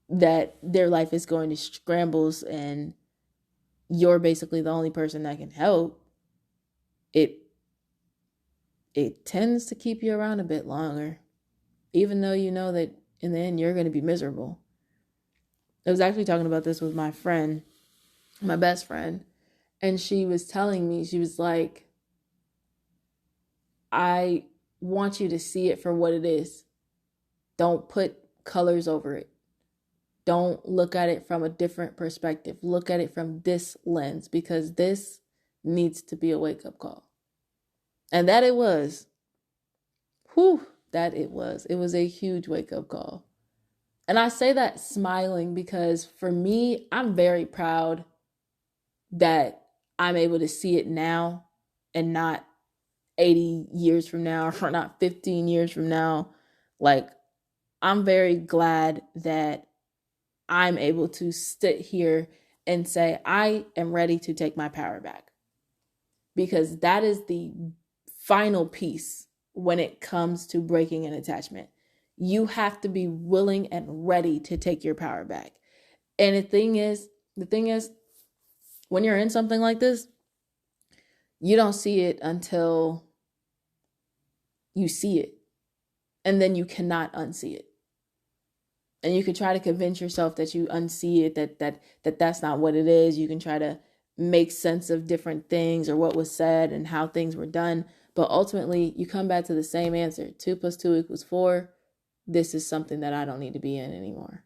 that their life is going to scrambles, and you're basically the only person that can help, it tends to keep you around a bit longer, even though you know that in the end you're going to be miserable. I was actually talking about this with my friend, my best friend, and she was telling me, she was like, I want you to see it for what it is. Don't put colors over it. Don't look at it from a different perspective. Look at it from this lens, because this needs to be a wake-up call. And that it was. Whew, that it was. It was a huge wake-up call. And I say that smiling because for me, I'm very proud that I'm able to see it now and not 80 years from now or not 15 years from now. Like, I'm very glad that I'm able to sit here and say, I am ready to take my power back. Because that is the final piece when it comes to breaking an attachment. You have to be willing and ready to take your power back. And the thing is, when you're in something like this, you don't see it until you see it. And then you cannot unsee it. And you can try to convince yourself that you unsee it, that's not what it is. You can try to make sense of different things or what was said and how things were done. But ultimately, you come back to the same answer. 2 + 2 = 4. This is something that I don't need to be in anymore.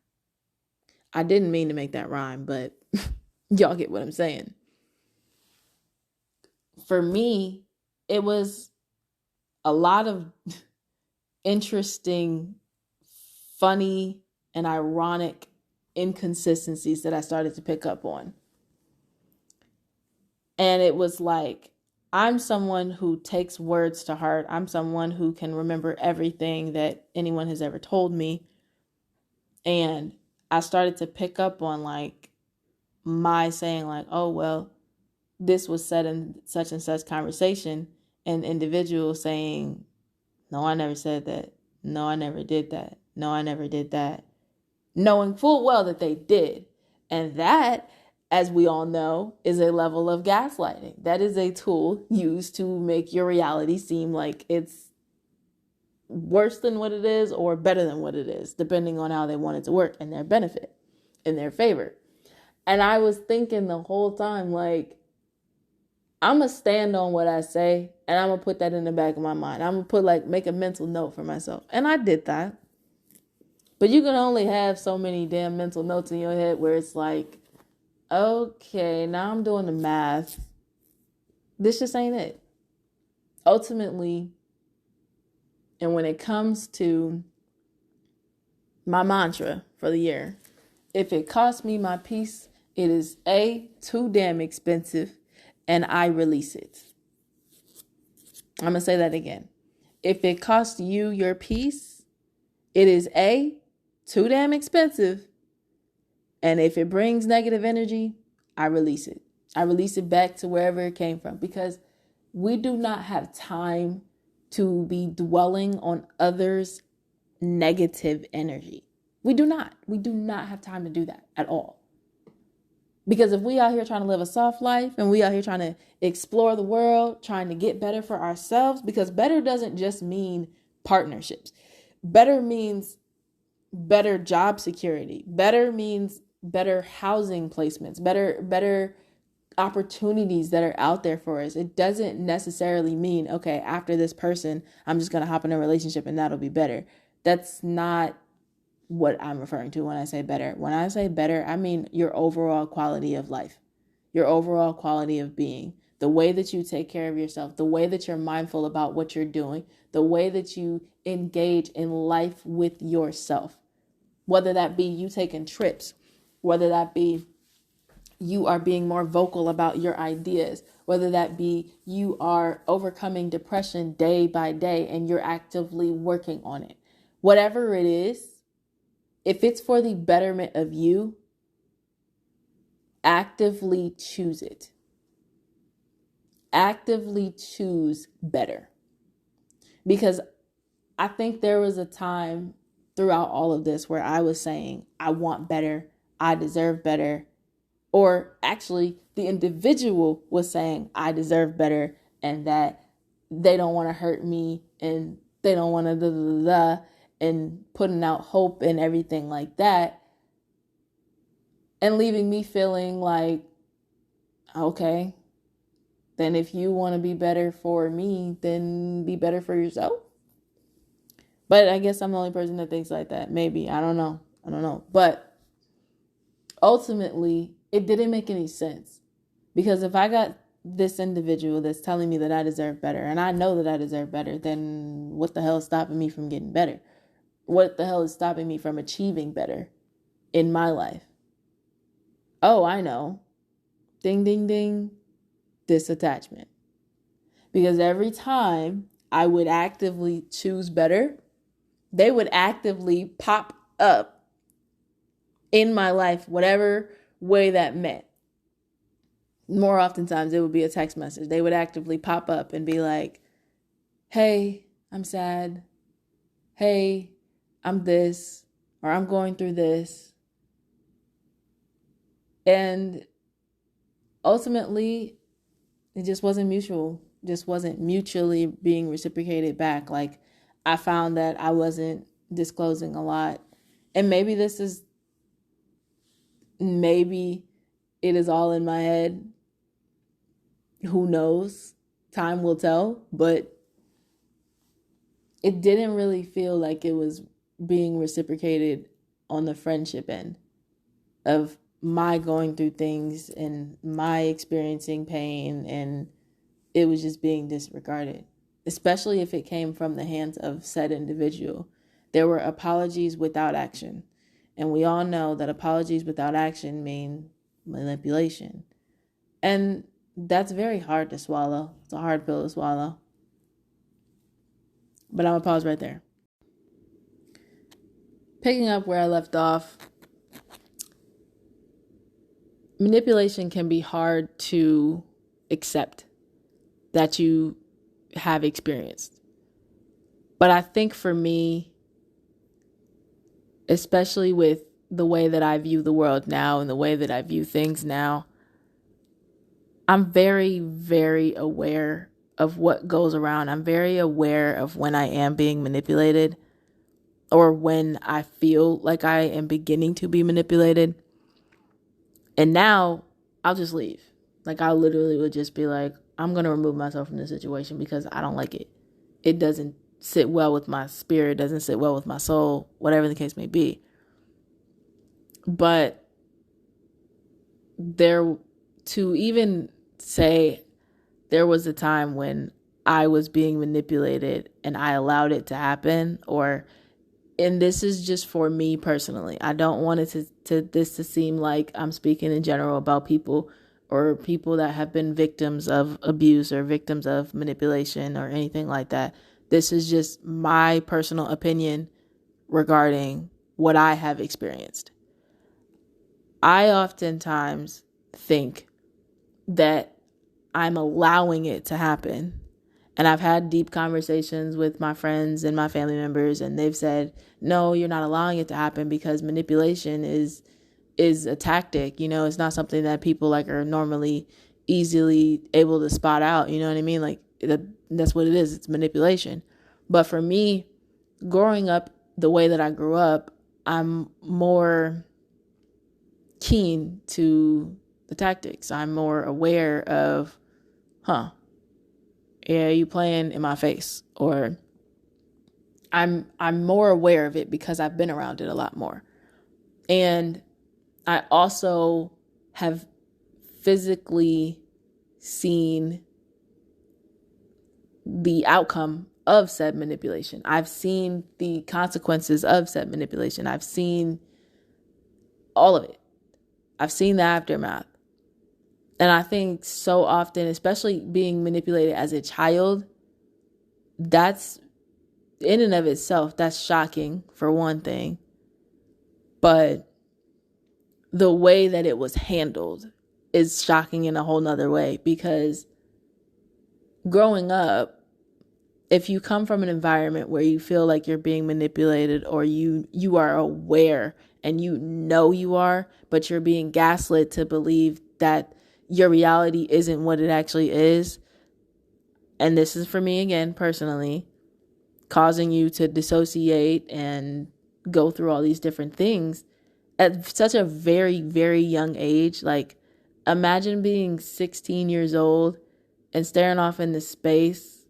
I didn't mean to make that rhyme, but y'all get what I'm saying. For me, it was a lot of interesting, funny, and ironic inconsistencies that I started to pick up on. And it was like, I'm someone who takes words to heart. I'm someone who can remember everything that anyone has ever told me. And I started to pick up on like my saying like, oh, well, this was said in such and such conversation. And individuals saying, no, I never said that. No, I never did that. No, I never did that. Knowing full well that they did. And that, as we all know, is a level of gaslighting. That is a tool used to make your reality seem like it's worse than what it is or better than what it is, depending on how they want it to work in their benefit, in their favor. And I was thinking the whole time, like, I'm going to stand on what I say and I'm going to put that in the back of my mind. I'm going to make a mental note for myself. And I did that. But you can only have so many damn mental notes in your head where it's like, okay, now I'm doing the math. This just ain't it. Ultimately, and when it comes to my mantra for the year, if it costs me my peace, it is A, too damn expensive, and I release it. I'm going to say that again. If it costs you your peace, it is A, too damn expensive, and if it brings negative energy, I release it. I release it back to wherever it came from, because we do not have time to be dwelling on others' negative energy. We do not. We do not have time to do that at all. Because if we out here trying to live a soft life and we out here trying to explore the world, trying to get better for ourselves, because better doesn't just mean partnerships. Better means better job security. Better means better housing placements, better opportunities that are out there for us. It doesn't necessarily mean, okay, after this person, I'm just going to hop in a relationship and that'll be better. That's not what I'm referring to when I say better. When I say better, I mean your overall quality of life, your overall quality of being, the way that you take care of yourself, the way that you're mindful about what you're doing, the way that you engage in life with yourself, whether that be you taking trips, whether that be you are being more vocal about your ideas, whether that be you are overcoming depression day by day and you're actively working on it. Whatever it is, if it's for the betterment of you, actively choose it. Actively choose better. Because I think there was a time throughout all of this where I was saying, I want better, I deserve better. Or actually, the individual was saying I deserve better and that they don't want to hurt me and they don't want to da da da and putting out hope and everything like that, and leaving me feeling like, okay, then if you want to be better for me, then be better for yourself. But I guess I'm the only person that thinks like that. Maybe. I don't know. But ultimately, it didn't make any sense. Because if I got this individual that's telling me that I deserve better, and I know that I deserve better, then what the hell is stopping me from getting better? What the hell is stopping me from achieving better in my life? Oh, I know. Ding, ding, ding. Disattachment. Because every time I would actively choose better, they would actively pop up in my life, whatever way that meant. More oftentimes, it would be a text message. They would actively pop up and be like, hey, I'm sad. Hey, I'm this, or I'm going through this. And ultimately, it just wasn't mutual. Just wasn't mutually being reciprocated back. Like, I found that I wasn't disclosing a lot. And maybe it is all in my head. Who knows? Time will tell. But it didn't really feel like it was being reciprocated on the friendship end of my going through things and my experiencing pain, and it was just being disregarded, especially if it came from the hands of said individual. There were apologies without action, and we all know that apologies without action mean manipulation, and that's very hard to swallow. It's a hard pill to swallow. But I'm gonna pause right there. Picking up where I left off, manipulation can be hard to accept that you have experienced. But I think for me, especially with the way that I view the world now and the way that I view things now, I'm very, very aware of what goes around. I'm very aware of when I am being manipulated or when I feel like I am beginning to be manipulated. And now I'll just leave. Like, I literally would just be like, I'm going to remove myself from this situation because I don't like it. It doesn't sit well with my spirit, doesn't sit well with my soul, whatever the case may be. But to even say there was a time when I was being manipulated and I allowed it to happen, and this is just for me personally. I don't want it to seem like I'm speaking in general about people or people that have been victims of abuse or victims of manipulation or anything like that. This is just my personal opinion regarding what I have experienced. I oftentimes think that I'm allowing it to happen. And I've had deep conversations with my friends and my family members, and they've said, no, you're not allowing it to happen because manipulation is a tactic. You know, it's not something that people like are normally easily able to spot out. You know what I mean? Like, that's what it is. It's manipulation. But for me, growing up the way that I grew up, I'm more keen to the tactics. I'm more aware of, yeah, you playing in my face, or I'm more aware of it because I've been around it a lot more. And I also have physically seen the outcome of said manipulation. I've seen the consequences of said manipulation. I've seen all of it. I've seen the aftermath. And I think so often, especially being manipulated as a child, that's in and of itself, that's shocking for one thing. But the way that it was handled is shocking in a whole nother way, because growing up, if you come from an environment where you feel like you're being manipulated, or you are aware and you know you are, but you're being gaslit to believe that your reality isn't what it actually is. And this is for me again, personally, causing you to dissociate and go through all these different things at such a very, very young age. Like, imagine being 16 years old and staring off into space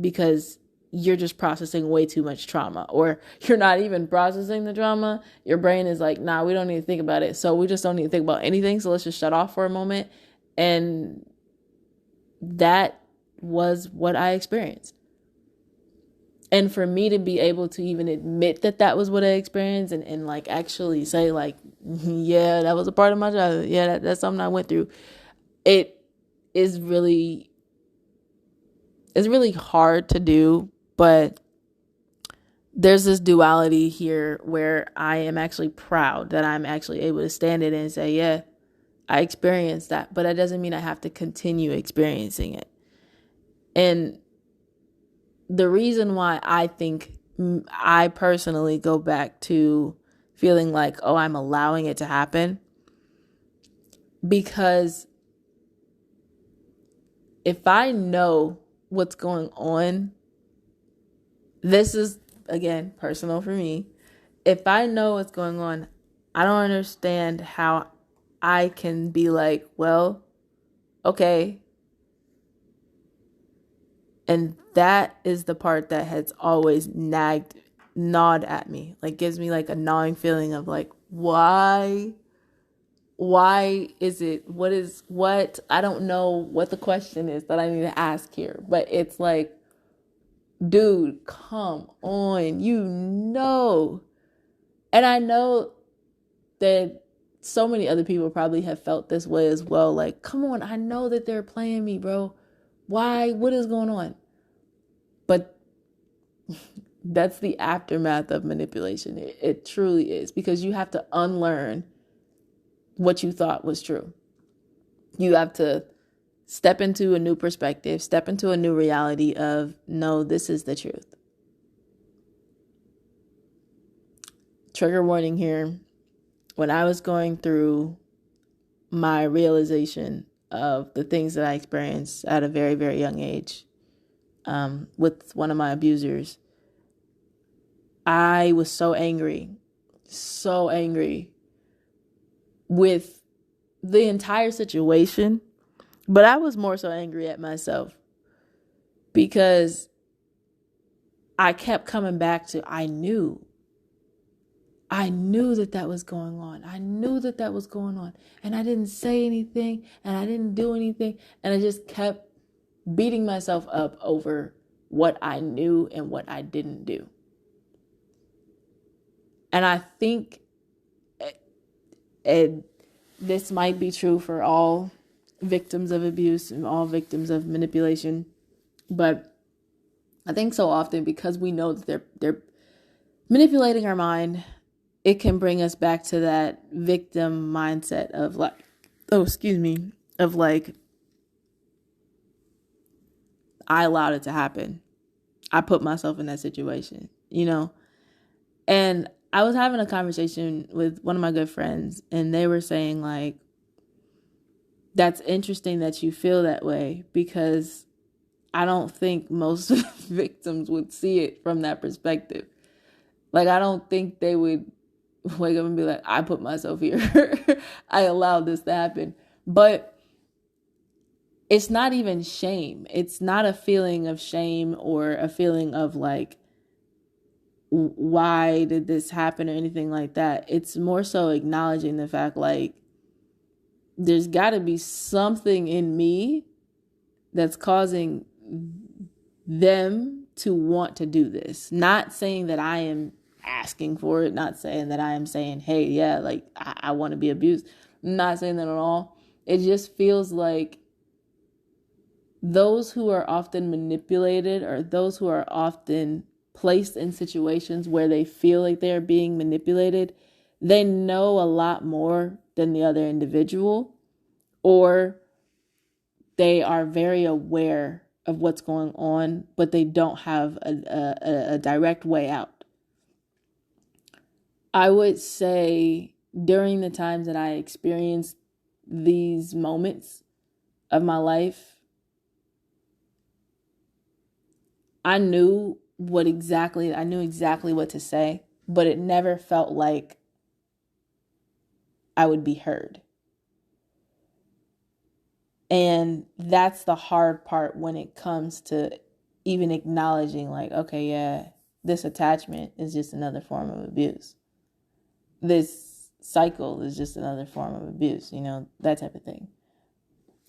because you're just processing way too much trauma, or you're not even processing the trauma. Your brain is like, nah, we don't need to think about it. So we just don't need to think about anything. So let's just shut off for a moment. And that was what I experienced. And for me to be able to even admit that that was what I experienced, and like actually say like, yeah, that was a part of my childhood. Yeah, that's something I went through. It is really, it's really hard to do, but there's this duality here where I am actually proud that I'm actually able to stand it and say, yeah, I experienced that, but that doesn't mean I have to continue experiencing it. And the reason why I think I personally go back to feeling like, oh, I'm allowing it to happen, because if I know what's going on, this is, again, personal for me. If I know what's going on, I don't understand how I can be like, well, okay. And that is the part that has always gnawed at me. Like, gives me like a gnawing feeling of like, why is it, what, I don't know what the question is that I need to ask here. But it's like, dude, come on, And I know that so many other people probably have felt this way as well. Like, come on, I know that they're playing me, bro. Why? What is going on? But that's the aftermath of manipulation. It truly is, because you have to unlearn what you thought was true. You have to step into a new perspective, step into a new reality of, no, this is the truth. Trigger warning here. When I was going through my realization of the things that I experienced at a very, very young age, with one of my abusers, I was so angry with the entire situation, but I was more so angry at myself, because I kept coming back to, I knew that was going on. I knew that was going on. And I didn't say anything, and I didn't do anything. And I just kept beating myself up over what I knew and what I didn't do. And I think this might be true for all victims of abuse and all victims of manipulation. But I think so often, because we know that they're manipulating our mind, it can bring us back to that victim mindset of like, of like, I allowed it to happen. I put myself in that situation, And I was having a conversation with one of my good friends, and they were saying like, that's interesting that you feel that way, because I don't think most victims would see it from that perspective. Like, I don't think they would wake up and be like, I put myself here. I allowed this to happen. But it's not even shame. It's not a feeling of shame or a feeling of like, why did this happen or anything like that. It's more so acknowledging the fact like, there's got to be something in me that's causing them to want to do this. Not saying that I am asking for it, not saying that I am saying, hey, yeah, like I want to be abused. I'm not saying that at all. It just feels like those who are often manipulated, or those who are often placed in situations where they feel like they're being manipulated, they know a lot more than the other individual, or they are very aware of what's going on, but they don't have a direct way out. I would say during the times that I experienced these moments, of my life, I knew exactly what to say, but it never felt like I would be heard. And that's the hard part when it comes to even acknowledging, like, okay, yeah, this attachment is just another form of abuse. This cycle is just another form of abuse, that type of thing.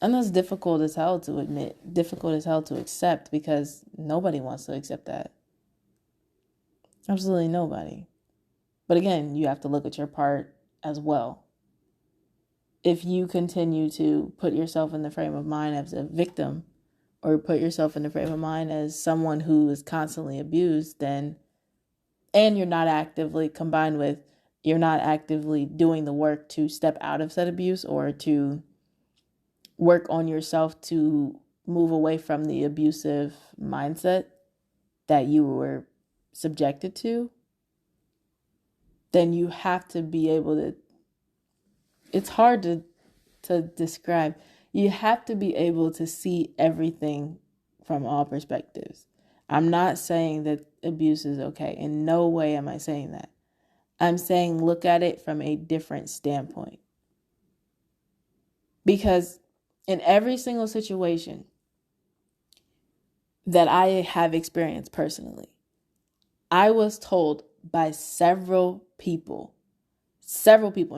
And that's difficult as hell to admit, difficult as hell to accept, because nobody wants to accept that. Absolutely nobody. But again, you have to look at your part as well. If you continue to put yourself in the frame of mind as a victim, or put yourself in the frame of mind as someone who is constantly abused, and you're not actively doing the work to step out of said abuse, or to work on yourself to move away from the abusive mindset that you were subjected to, then you have to be able to, it's hard to describe. You have to be able to see everything from all perspectives. I'm not saying that abuse is okay. In no way am I saying that. I'm saying look at it from a different standpoint. Because in every single situation that I have experienced personally, I was told by several people,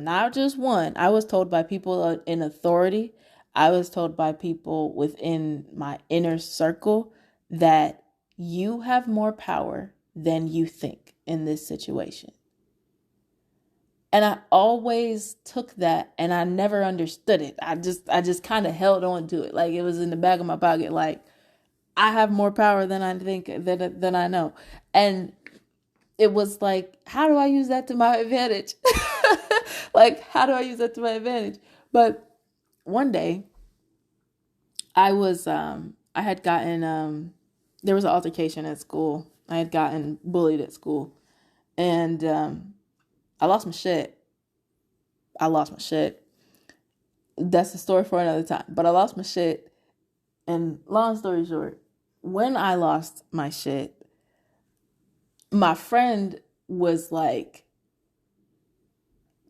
not just one. I was told by people in authority. I was told by people within my inner circle that you have more power than you think in this situation. And I always took that, and I never understood it. I just kind of held on to it. Like it was in the back of my pocket. Like, I have more power than I think, than I know. And it was like, how do I use that to my advantage? Like, how do I use that to my advantage? But one day I had gotten, there was an altercation at school. I had gotten bullied at school, and I lost my shit. That's a story for another time, but I lost my shit. And long story short, when I lost my shit, my friend was like,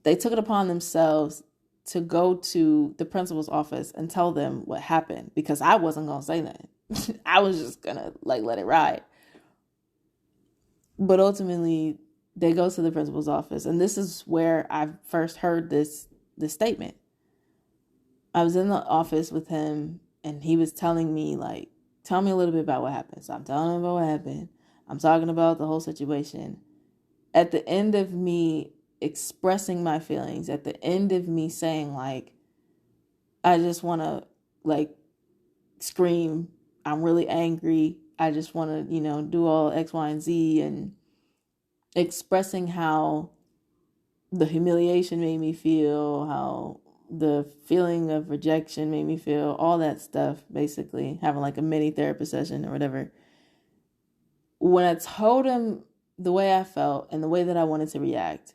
they took it upon themselves to go to the principal's office and tell them what happened, because I wasn't going to say nothing. I was just going to let it ride. But ultimately, they go to the principal's office, and this is where I first heard this statement. I was in the office with him, and he was telling me, like, tell me a little bit about what happened. So I'm telling him about what happened. I'm talking about the whole situation. At the end of me expressing my feelings, at the end of me saying, like, I just want to, like, scream. I'm really angry. I just want to, do all X, Y, and Z, and expressing how the humiliation made me feel, how the feeling of rejection made me feel, all that stuff, basically having like a mini therapy session or whatever. When I told him the way I felt and the way that I wanted to react,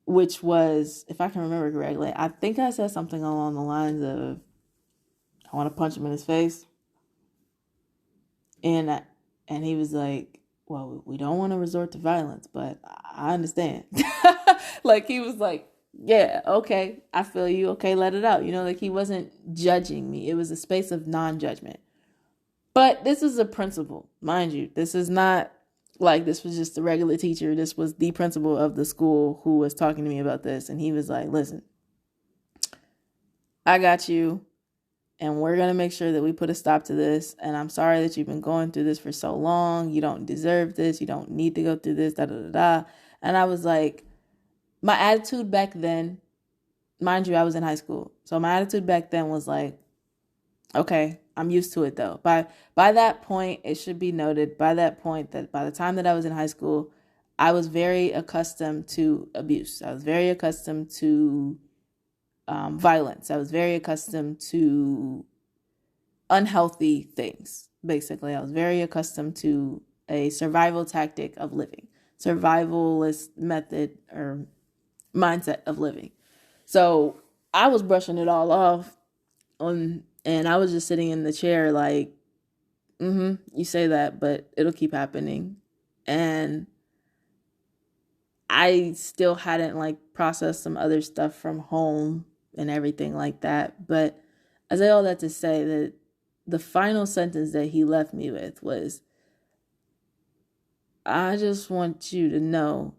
which was, if I can remember correctly, I think I said something along the lines of, I want to punch him in his face. And he was like, well, we don't want to resort to violence, but I understand. Like, he was like, yeah, okay, I feel you. Okay, let it out. Like, he wasn't judging me. It was a space of non-judgment. But this is a principal, mind you. This is not like this was just a regular teacher. This was the principal of the school who was talking to me about this. And he was like, listen, I got you, and we're going to make sure that we put a stop to this. And I'm sorry that you've been going through this for so long. You don't deserve this. You don't need to go through this, da, da, da, da. And I was like, my attitude back then, mind you, I was in high school. So my attitude back then was like, okay, I'm used to it though. By that point, it should be noted, by that point, that by the time that I was in high school, I was very accustomed to abuse. I was very accustomed to violence. I was very accustomed to unhealthy things, basically. I was very accustomed to a survival tactic of living, survivalist method or mindset of living. So I was brushing it all off. And I was just sitting in the chair like, you say that, but it'll keep happening. And I still hadn't like processed some other stuff from home and everything like that. But I say all that to say that the final sentence that he left me with was, I just want you to know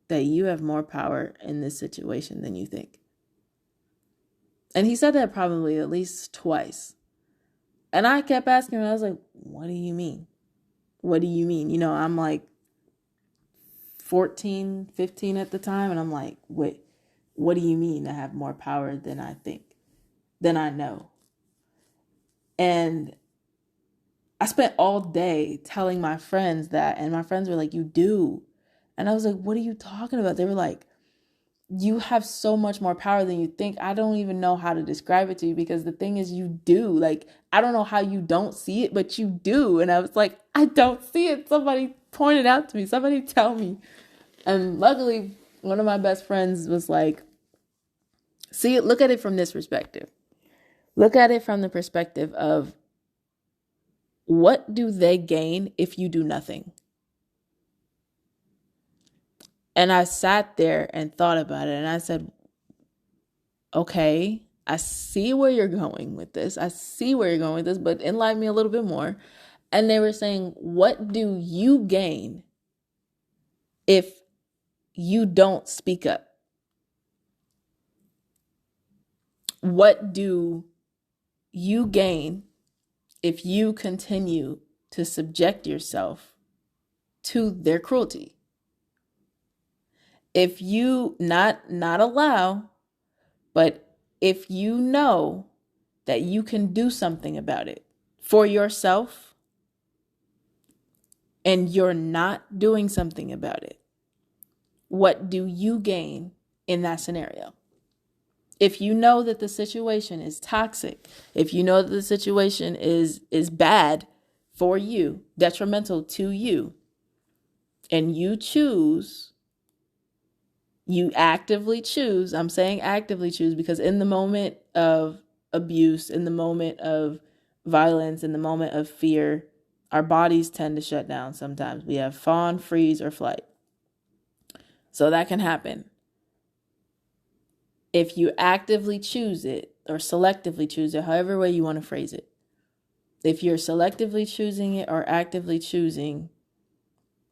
that you have more power in this situation than you think. And he said that probably at least twice. And I kept asking him, I was like, what do you mean? What do you mean? You know, I'm like 14, 15 at the time. And I'm like, wait, what do you mean I have more power than I think, than I know? And I spent all day telling my friends that, and my friends were like, you do. And I was like, what are you talking about? They were like, you have so much more power than you think. I don't even know how to describe it to you, because the thing is, you do. Like, I don't know how you don't see it, but you do. And I was like, I don't see it. Somebody point it out to me. Somebody tell me. And luckily, one of my best friends was like, see, look at it from this perspective. Look at it from the perspective of, what do they gain if you do nothing? And I sat there and thought about it, and I said, okay, I see where you're going with this. But enlighten me a little bit more. And they were saying, what do you gain if you don't speak up? What do you gain if you continue to subject yourself to their cruelty? If you not allow, but if you know that you can do something about it for yourself, and you're not doing something about it, what do you gain in that scenario? If you know that the situation is toxic, if you know that the situation is bad for you, detrimental to you, and you actively choose, I'm saying actively choose, because in the moment of abuse, in the moment of violence, in the moment of fear, our bodies tend to shut down sometimes. We have fawn, freeze, or flight. So that can happen. If you actively choose it, or selectively choose it, however way you want to phrase it, if you're selectively choosing it or actively choosing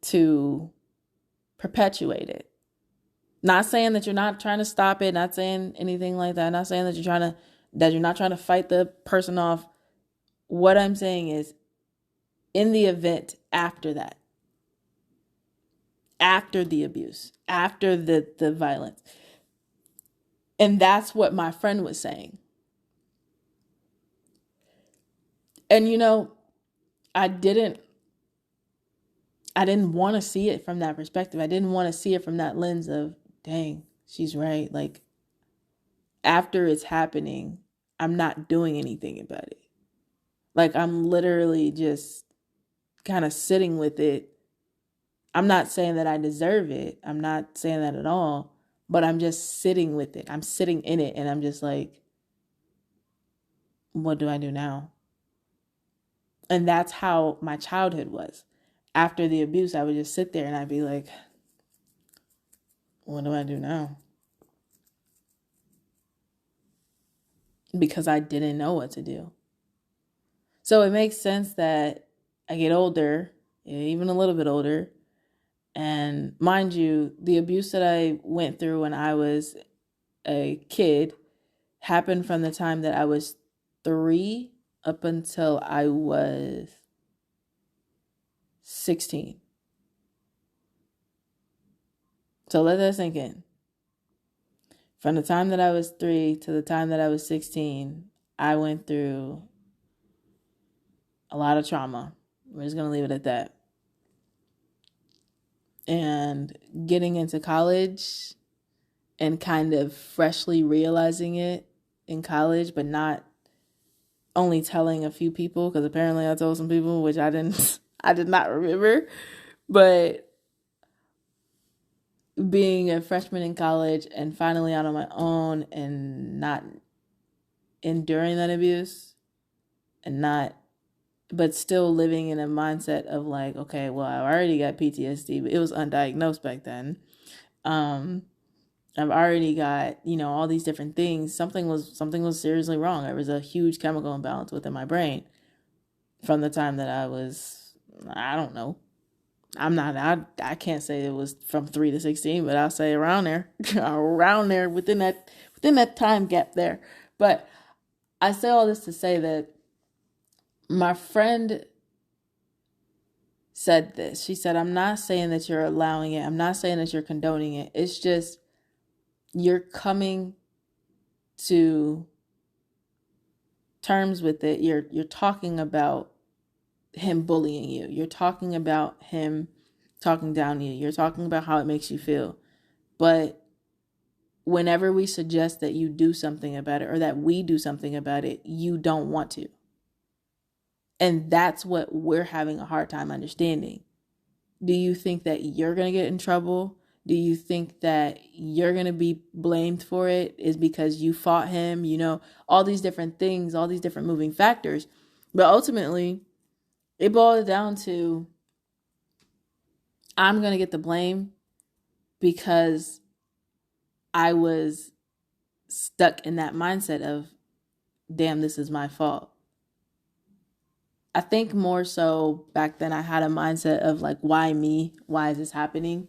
to perpetuate it, not saying that you're not trying to stop it, not saying anything like that, not saying that you're not trying to fight the person off. What I'm saying is, in the event after that, after the abuse, after the violence. And that's what my friend was saying. And you know, I didn't want to see it from that perspective. I didn't want to see it from that lens of, dang, she's right. Like, after it's happening, I'm not doing anything about it. Like, I'm literally just kind of sitting with it. I'm not saying that I deserve it. I'm not saying that at all. But I'm just sitting with it. I'm sitting in it. And I'm just like, what do I do now? And that's how my childhood was. After the abuse, I would just sit there and I'd be like, what do I do now? Because I didn't know what to do. So it makes sense that I get older, even a little bit older. And mind you, the abuse that I went through when I was a kid happened from the time that I was 3 up until I was 16. So let that sink in. From the time that I was 3 to the time that I was 16, I went through a lot of trauma. We're just going to leave it at that. And getting into college and kind of freshly realizing it in college, but not only telling a few people, because apparently I told some people, which I did not remember, but being a freshman in college and finally out on my own and not enduring that abuse and not, but still living in a mindset of like, okay, well, I already got PTSD, but it was undiagnosed back then. I've already got, all these different things. Something was seriously wrong. There was a huge chemical imbalance within my brain from the time that I was, I don't know. I can't say it was from 3 to 16, but I'll say around there, within that time gap there. But I say all this to say that my friend said this. She said, I'm not saying that you're allowing it. I'm not saying that you're condoning it. It's just you're coming to terms with it. You're talking about him bullying you. You're talking about him talking down to you. You're talking about how it makes you feel. But whenever we suggest that you do something about it or that we do something about it, you don't want to. And that's what we're having a hard time understanding. Do you think that you're going to get in trouble? Do you think that you're going to be blamed for it is because you fought him? All these different things, all these different moving factors. But ultimately, it boils down to, I'm going to get the blame because I was stuck in that mindset of, damn, this is my fault. I think more so back then I had a mindset of like, why me? Why is this happening?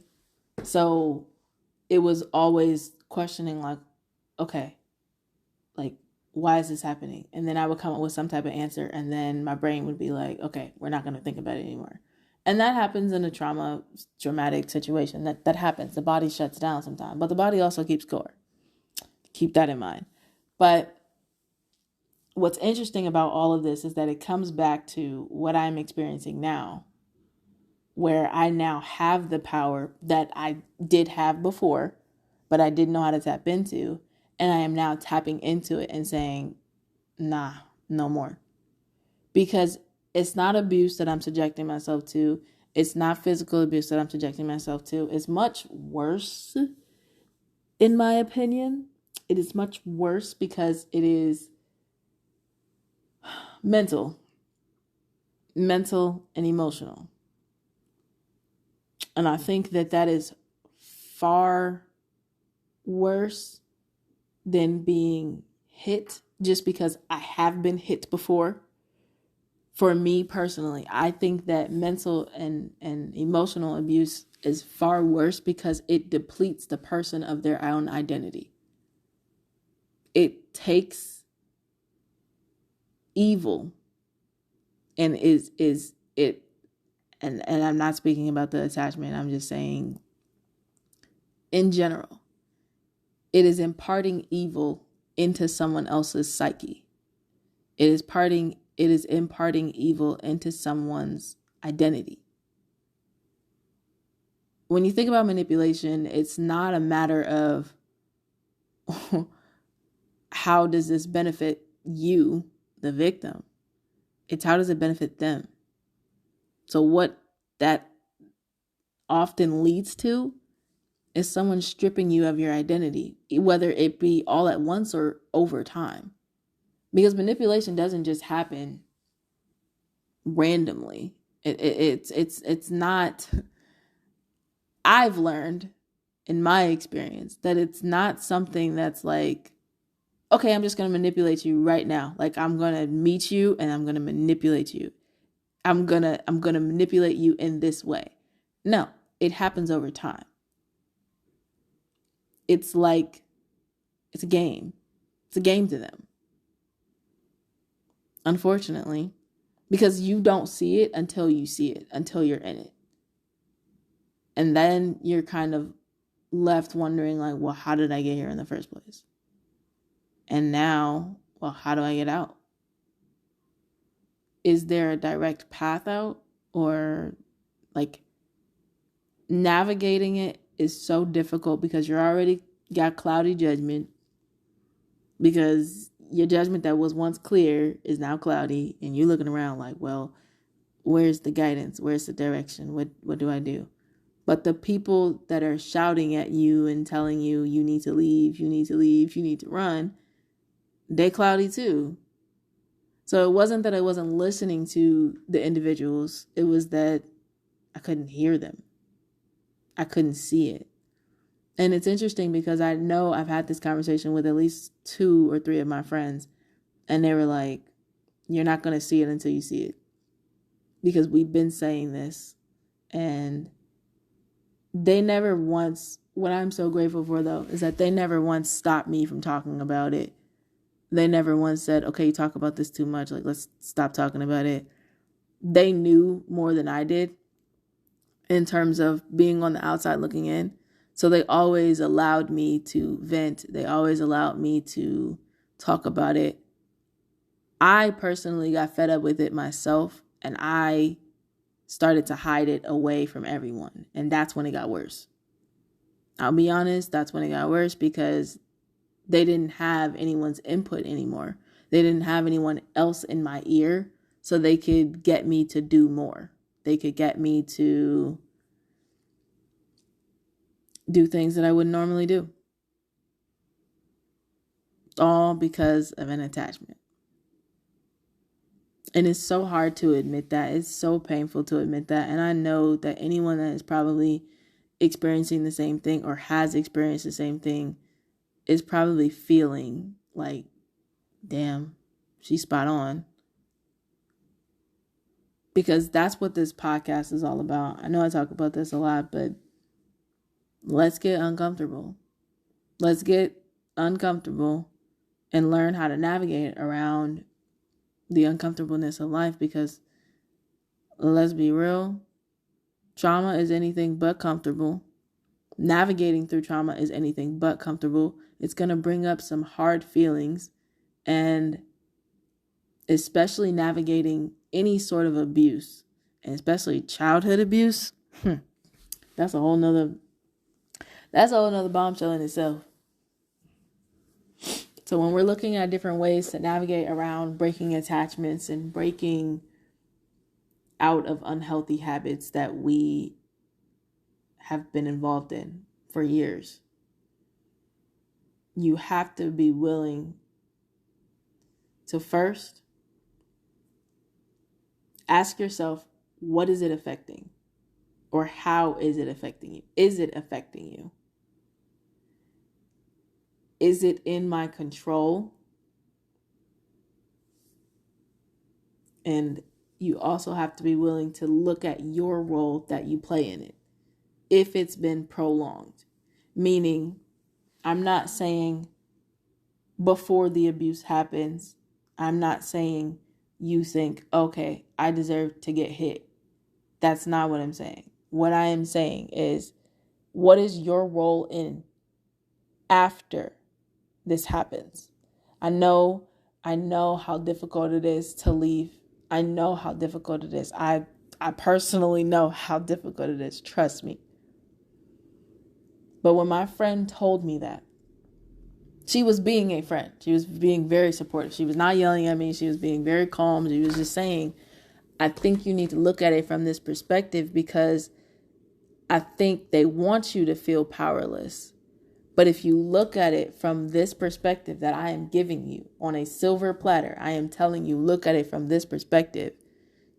So it was always questioning like, okay, like, why is this happening? And then I would come up with some type of answer, and then my brain would be like, okay, we're not going to think about it anymore. And that happens in a traumatic situation. That happens. The body shuts down sometimes, but the body also keeps score. Keep that in mind. But what's interesting about all of this is that it comes back to what I'm experiencing now, where I now have the power that I did have before, but I didn't know how to tap into. And I am now tapping into it and saying, nah, no more. Because it's not abuse that I'm subjecting myself to. It's not physical abuse that I'm subjecting myself to. It's much worse, in my opinion. It is much worse because it is mental and emotional. And I think that is far worse than being hit, just because I have been hit before. For me personally, I think that mental and emotional abuse is far worse because it depletes the person of their own identity. It takes evil and is it, and I'm not speaking about the attachment, I'm just saying in general, it is imparting evil into someone else's psyche. It is imparting evil into someone's identity. When you think about manipulation, it's not a matter of how does this benefit you, the victim? It's how does it benefit them? So what that often leads to is someone stripping you of your identity, whether it be all at once or over time. Because manipulation doesn't just happen randomly. It's not. I've learned in my experience that it's not something that's like, okay, I'm just going to manipulate you right now. Like, I'm going to meet you and I'm going to manipulate you. I'm going to manipulate you in this way. No, it happens over time. It's like, it's a game. It's a game to them. Unfortunately, because you don't see it until you see it, until you're in it. And then you're kind of left wondering like, well, how did I get here in the first place? And now, well, how do I get out? Is there a direct path out? Or like navigating it is so difficult because you're already got cloudy judgment, because your judgment that was once clear is now cloudy, and you're looking around like, well, where's the guidance? Where's the direction? What do I do? But the people that are shouting at you and telling you, you need to leave, you need to leave, you need to run, they cloudy too. So it wasn't that I wasn't listening to the individuals. It was that I couldn't hear them. I couldn't see it. And it's interesting because I know I've had this conversation with at least 2 or 3 of my friends. And they were like, you're not going to see it until you see it. Because we've been saying this. And they never once, what I'm so grateful for though, is that they never once stopped me from talking about it. They never once said, okay, you talk about this too much. Like, let's stop talking about it. They knew more than I did in terms of being on the outside looking in. So they always allowed me to vent. They always allowed me to talk about it. I personally got fed up with it myself, and I started to hide it away from everyone. And that's when it got worse. I'll be honest, that's when it got worse because they didn't have anyone's input anymore. They didn't have anyone else in my ear, so they could get me to do more. They could get me to do things that I wouldn't normally do. All because of an attachment. And it's so hard to admit that. It's so painful to admit that. And I know that anyone that is probably experiencing the same thing or has experienced the same thing is probably feeling like, damn, she's spot on. Because that's what this podcast is all about. I know I talk about this a lot, but let's get uncomfortable. Let's get uncomfortable and learn how to navigate around the uncomfortableness of life, because let's be real, trauma is anything but comfortable. Navigating through trauma is anything but comfortable. It's going to bring up some hard feelings, and especially navigating any sort of abuse, and especially childhood abuse. That's a whole nother bombshell in itself. So when we're looking at different ways to navigate around breaking attachments and breaking out of unhealthy habits that we have been involved in for years, you have to be willing to first ask yourself, what is it affecting? Or how is it affecting you? Is it affecting you? Is it in my control? And you also have to be willing to look at your role that you play in it, if it's been prolonged. Meaning, I'm not saying before the abuse happens, I'm not saying you think, okay, I deserve to get hit. That's not what I'm saying. What I am saying is, what is your role in after this happens? I know how difficult it is to leave. I know how difficult it is. I personally know how difficult it is. Trust me. But when my friend told me that, she was being a friend. She was being very supportive. She was not yelling at me. She was being very calm. She was just saying, I think you need to look at it from this perspective, because I think they want you to feel powerless. But if you look at it from this perspective that I am giving you on a silver platter, I am telling you, look at it from this perspective,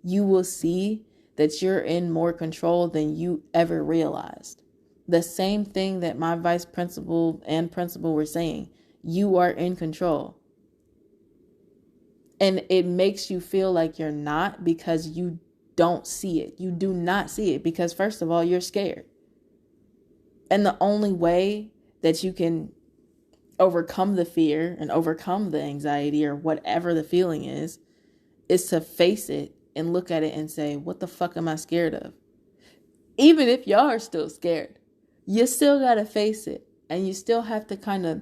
you will see that you're in more control than you ever realized. The same thing that my vice principal and principal were saying, you are in control. And it makes you feel like you're not, because you don't see it. You do not see it because, first of all, you're scared. And the only way that you can overcome the fear and overcome the anxiety or whatever the feeling is to face it and look at it and say, what the fuck am I scared of? Even if y'all are still scared, you still got to face it, and you still have to kind of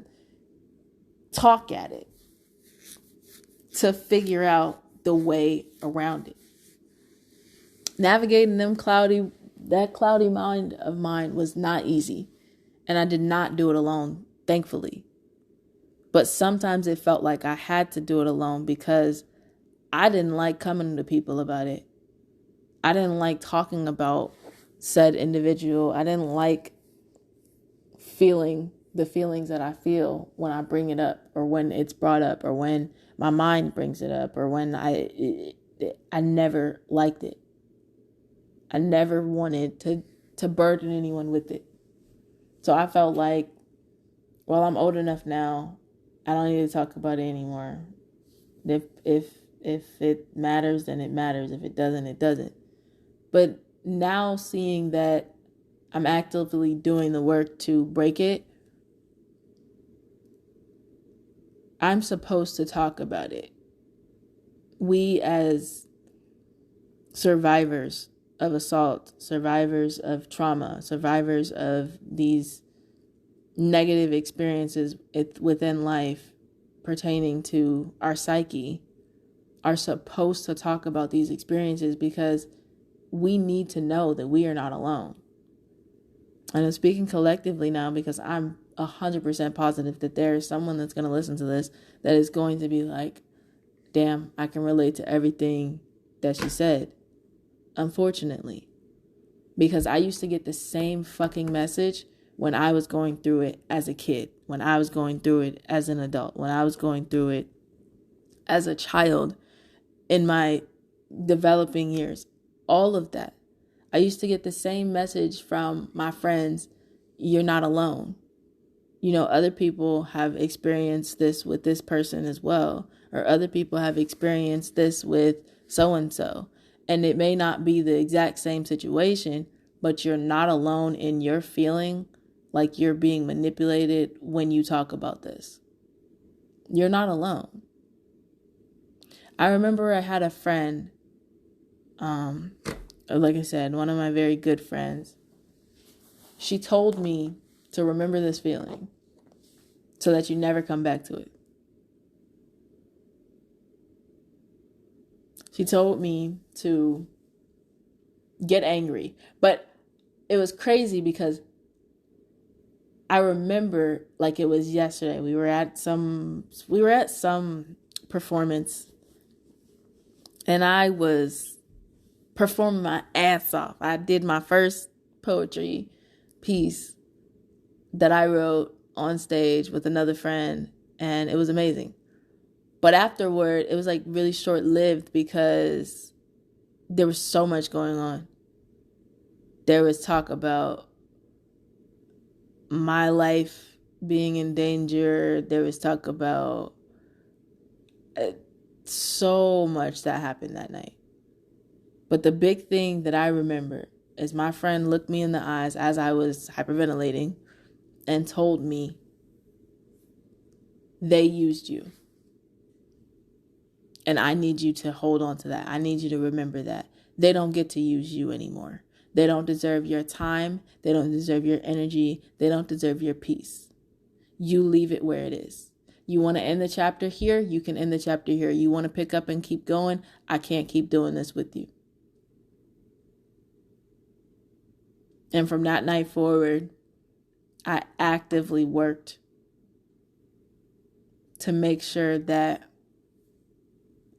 talk at it to figure out the way around it. Navigating that cloudy mind of mine was not easy, and I did not do it alone, thankfully. But sometimes it felt like I had to do it alone, because I didn't like coming to people about it. I didn't like talking about said individual. I didn't like feeling the feelings that I feel when I bring it up, or when it's brought up, or when my mind brings it up, or when I never liked it. I never wanted to burden anyone with it. So I felt like, well, I'm old enough now. I don't need to talk about it anymore. If it matters, then it matters. If it doesn't, it doesn't. But now seeing that I'm actively doing the work to break it, I'm supposed to talk about it. We as survivors of assault, survivors of trauma, survivors of these negative experiences within life pertaining to our psyche, are supposed to talk about these experiences, because we need to know that we are not alone. And I'm speaking collectively now, because I'm 100% positive that there is someone that's going to listen to this that is going to be like, damn, I can relate to everything that she said. Unfortunately, because I used to get the same fucking message when I was going through it as a kid, when I was going through it as an adult, when I was going through it as a child in my developing years. All of that. I used to get the same message from my friends: you're not alone. You know, other people have experienced this with this person as well, or other people have experienced this with so-and-so. And it may not be the exact same situation, but you're not alone in your feeling like you're being manipulated when you talk about this. You're not alone. I remember I had a friend, like I said, one of my very good friends. She told me to remember this feeling so that you never come back to it. She told me to get angry. But it was crazy because I remember like it was yesterday. We were at some performance, and I was performing my ass off. I did my first poetry piece that I wrote on stage with another friend, and it was amazing. But afterward, it was like really short-lived because there was so much going on. There was talk about my life being in danger. There was talk about so much that happened that night. But the big thing that I remember is my friend looked me in the eyes as I was hyperventilating and told me, they used you. And I need you to hold on to that. I need you to remember that. They don't get to use you anymore. They don't deserve your time. They don't deserve your energy. They don't deserve your peace. You leave it where it is. You want to end the chapter here? You can end the chapter here. You want to pick up and keep going? I can't keep doing this with you. And from that night forward, I actively worked to make sure that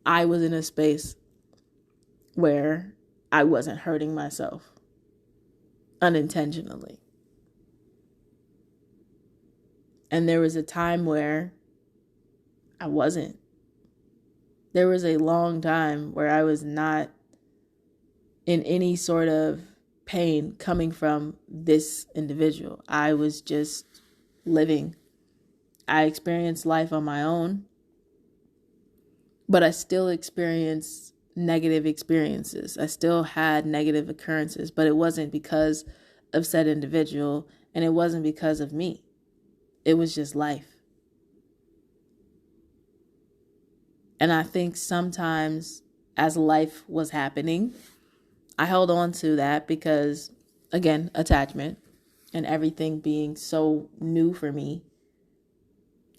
I was in a space where I wasn't hurting myself unintentionally. And there was a time where I wasn't. There was a long time where I was not in any sort of pain coming from this individual. I was just living. I experienced life on my own, but I still experienced negative experiences. I still had negative occurrences, but it wasn't because of said individual, and it wasn't because of me. It was just life. And I think sometimes as life was happening, I held on to that because, again, attachment and everything being so new for me,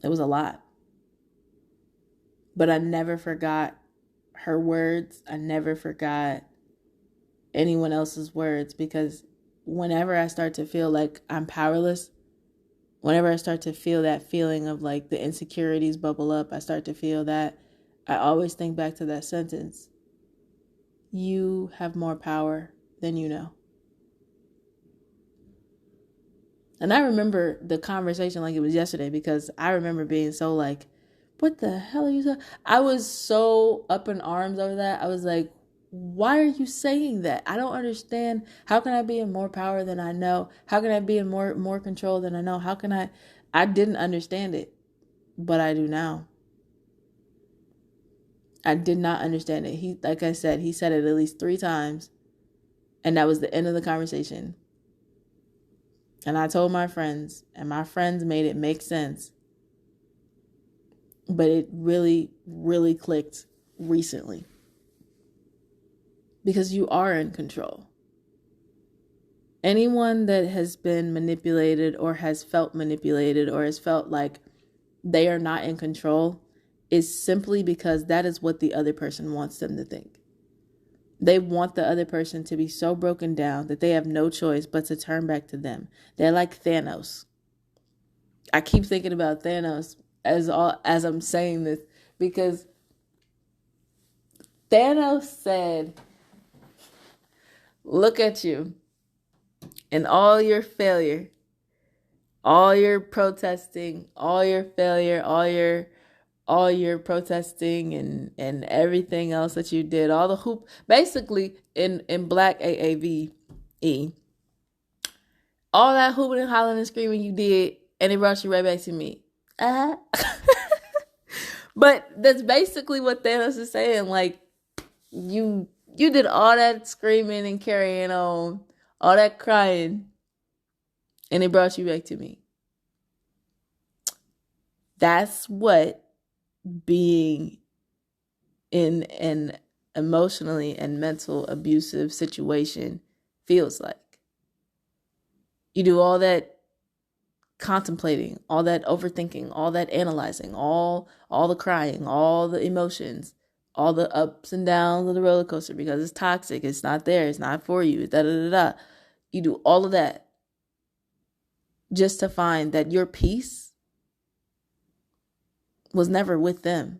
it was a lot. But I never forgot her words. I never forgot anyone else's words, because whenever I start to feel like I'm powerless, whenever I start to feel that feeling of like the insecurities bubble up, I start to feel that, I always think back to that sentence: you have more power than you know. And I remember the conversation like it was yesterday, because I remember being so like, what the hell are you saying? I was so up in arms over that. I was like, why are you saying that? I don't understand. How can I be in more power than I know? How can I be in more control than I know? How can I didn't understand it, but I do now. I did not understand it. He, like I said, he said it at least 3 times, and that was the end of the conversation. And I told my friends, and my friends made it make sense. But it really, really clicked recently. Because you are in control. Anyone that has been manipulated or has felt manipulated or has felt like they are not in control is simply because that is what the other person wants them to think. They want the other person to be so broken down that they have no choice but to turn back to them. They're like Thanos. I keep thinking about Thanos as I'm saying this, because Thanos said, look at you and all your failure, all your protesting, all your failure, all your protesting and everything else that you did, all the hoop, basically in Black AAVE, all that hooping and hollering and screaming you did, and it brought you right back to me. But that's basically what Thanos is saying. Like, you did all that screaming and carrying on, all that crying, and it brought you back to me. That's what being in an emotionally and mental abusive situation feels like. You do all that contemplating, all that overthinking, all that analyzing, all the crying, all the emotions, all the ups and downs of the roller coaster, because it's toxic, it's not there, it's not for you, da da da da. You do all of that just to find that your peace was never with them.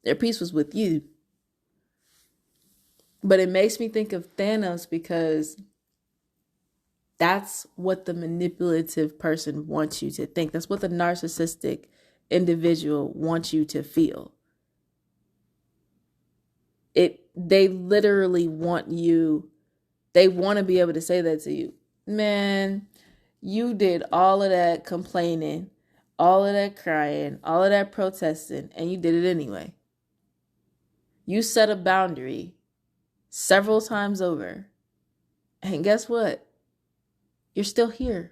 Their peace was with you. But it makes me think of Thanos, because that's what the manipulative person wants you to think. That's what the narcissistic individual wants you to feel. They literally want you, they want to be able to say that to you. Man, you did all of that complaining, all of that crying, all of that protesting, and you did it anyway. You set a boundary several times over. And guess what? You're still here.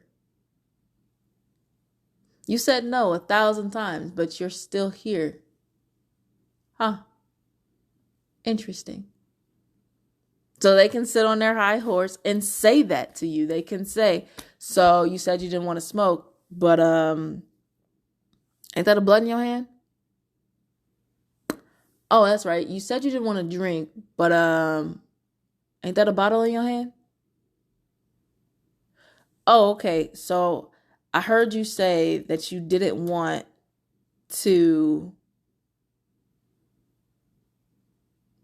You said no 1,000 times, but you're still here. Huh. Interesting. So they can sit on their high horse and say that to you. They can say, so you said you didn't want to smoke, but ain't that a blunt in your hand? Oh, that's right. You said you didn't want to drink, but ain't that a bottle in your hand? Oh, okay. So I heard you say that you didn't want to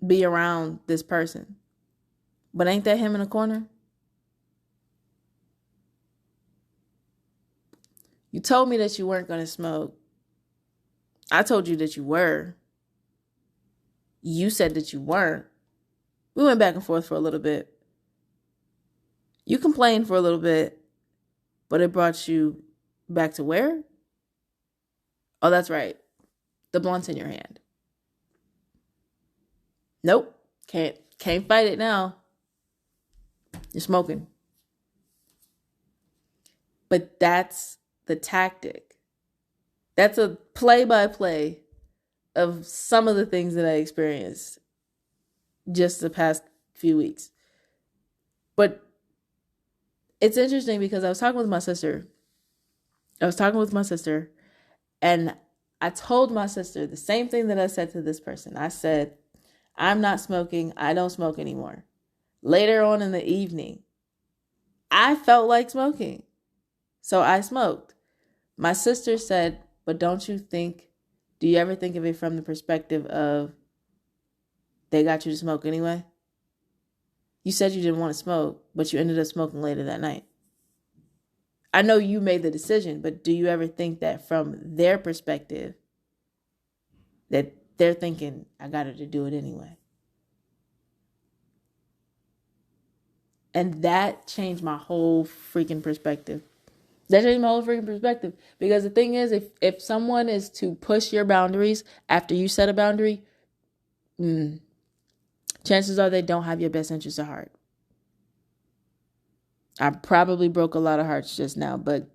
be around this person, but ain't that him in the corner? You told me that you weren't going to smoke. I told you that you were. You said that you weren't. We went back and forth for a little bit. You complained for a little bit, but it brought you back to where? Oh, that's right. The blunt's in your hand. Nope. Can't fight it now. You're smoking. But that's the tactic. That's a play-by-play of some of the things that I experienced just the past few weeks. But it's interesting because I was talking with my sister. And I told my sister the same thing that I said to this person. I said, I'm not smoking. I don't smoke anymore. Later on in the evening, I felt like smoking. So I smoked. My sister said, but do you ever think of it from the perspective of they got you to smoke anyway? You said you didn't want to smoke, but you ended up smoking later that night. I know you made the decision, but do you ever think that from their perspective that they're thinking, I got her to do it anyway? And that changed my whole freaking perspective. That changed my whole freaking perspective. Because the thing is, if someone is to push your boundaries after you set a boundary, chances are they don't have your best interest at heart. I probably broke a lot of hearts just now, but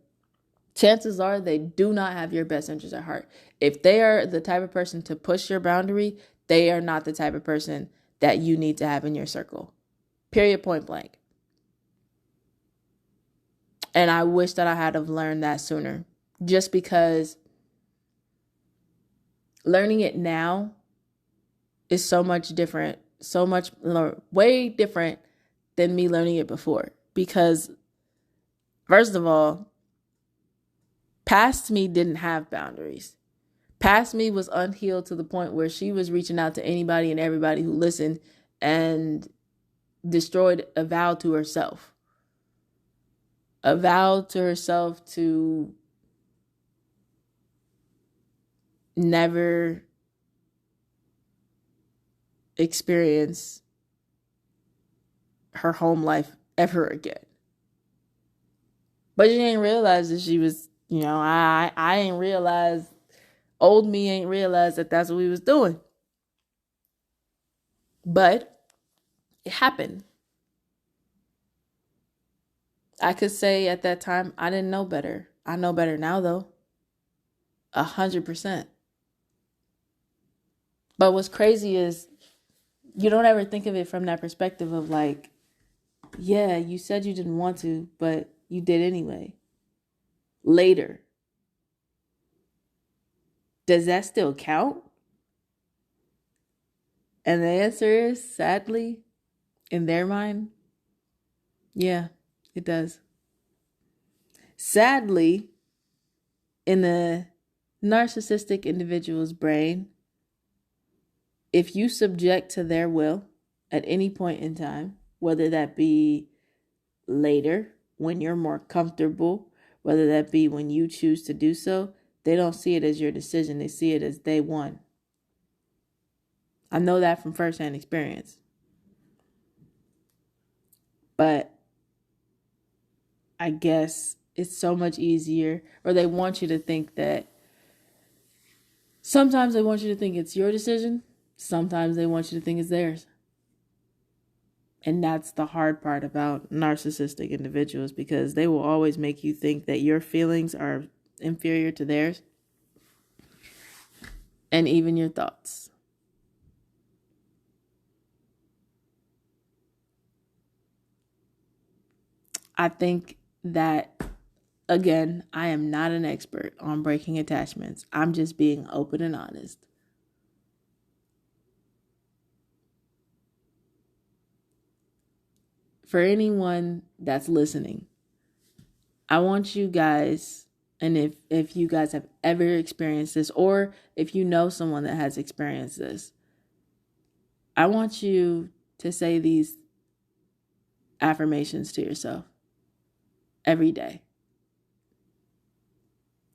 chances are they do not have your best interest at heart. If they are the type of person to push your boundary, they are not the type of person that you need to have in your circle. Period, point blank. And I wish that I had have learned that sooner. Just because learning it now is so much different, way different than me learning it before. Because, first of all, past me didn't have boundaries. Past me was unhealed to the point where she was reaching out to anybody and everybody who listened and destroyed a vow to herself. A vow to herself to never experience her home life ever again. But she ain't realized that she was, I ain't realized, old me ain't realized that that's what we was doing. But it happened. I could say at that time, I didn't know better. I know better now, though. 100%. But what's crazy is you don't ever think of it from that perspective of like, yeah, you said you didn't want to, but you did anyway. Later. Does that still count? And the answer is, sadly, in their mind, yeah, it does. Sadly, in the narcissistic individual's brain, if you subject to their will at any point in time, whether that be later when you're more comfortable, whether that be when you choose to do so, they don't see it as your decision. They see it as they won. I know that from firsthand experience. But I guess it's so much easier, or they want you to think that sometimes they want you to think it's your decision. Sometimes they want you to think it's theirs. And that's the hard part about narcissistic individuals, because they will always make you think that your feelings are inferior to theirs and even your thoughts. I think that, again, I am not an expert on breaking attachments. I'm just being open and honest. For anyone that's listening, I want you guys, and if you guys have ever experienced this, or if you know someone that has experienced this, I want you to say these affirmations to yourself every day.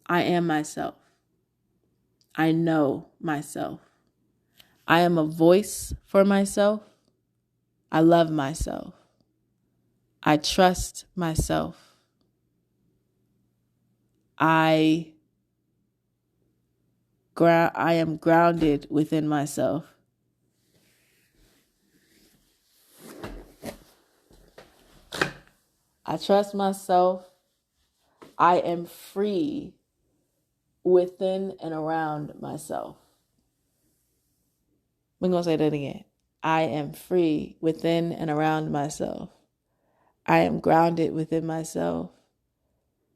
I am myself. I know myself. I am a voice for myself. I love myself. I trust myself. I am grounded within myself. I trust myself. I am free within and around myself. We're going to say that again. I am free within and around myself. I am grounded within myself.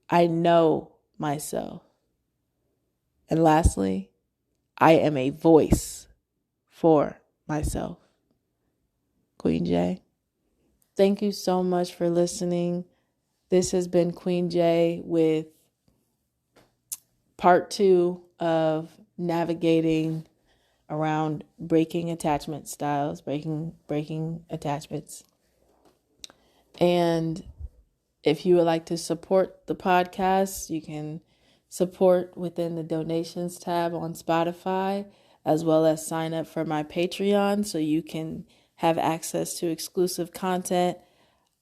I know myself. And lastly, I am a voice for myself. Queen J, thank you so much for listening. This has been Queen J with part 2 of navigating around breaking attachment styles, breaking attachments. And If you would like to support the podcast, you can support within the donations tab on Spotify, as well as sign up for my Patreon so you can have access to exclusive content.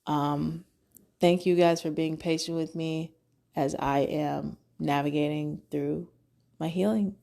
Thank you guys for being patient with me as I am navigating through my healing.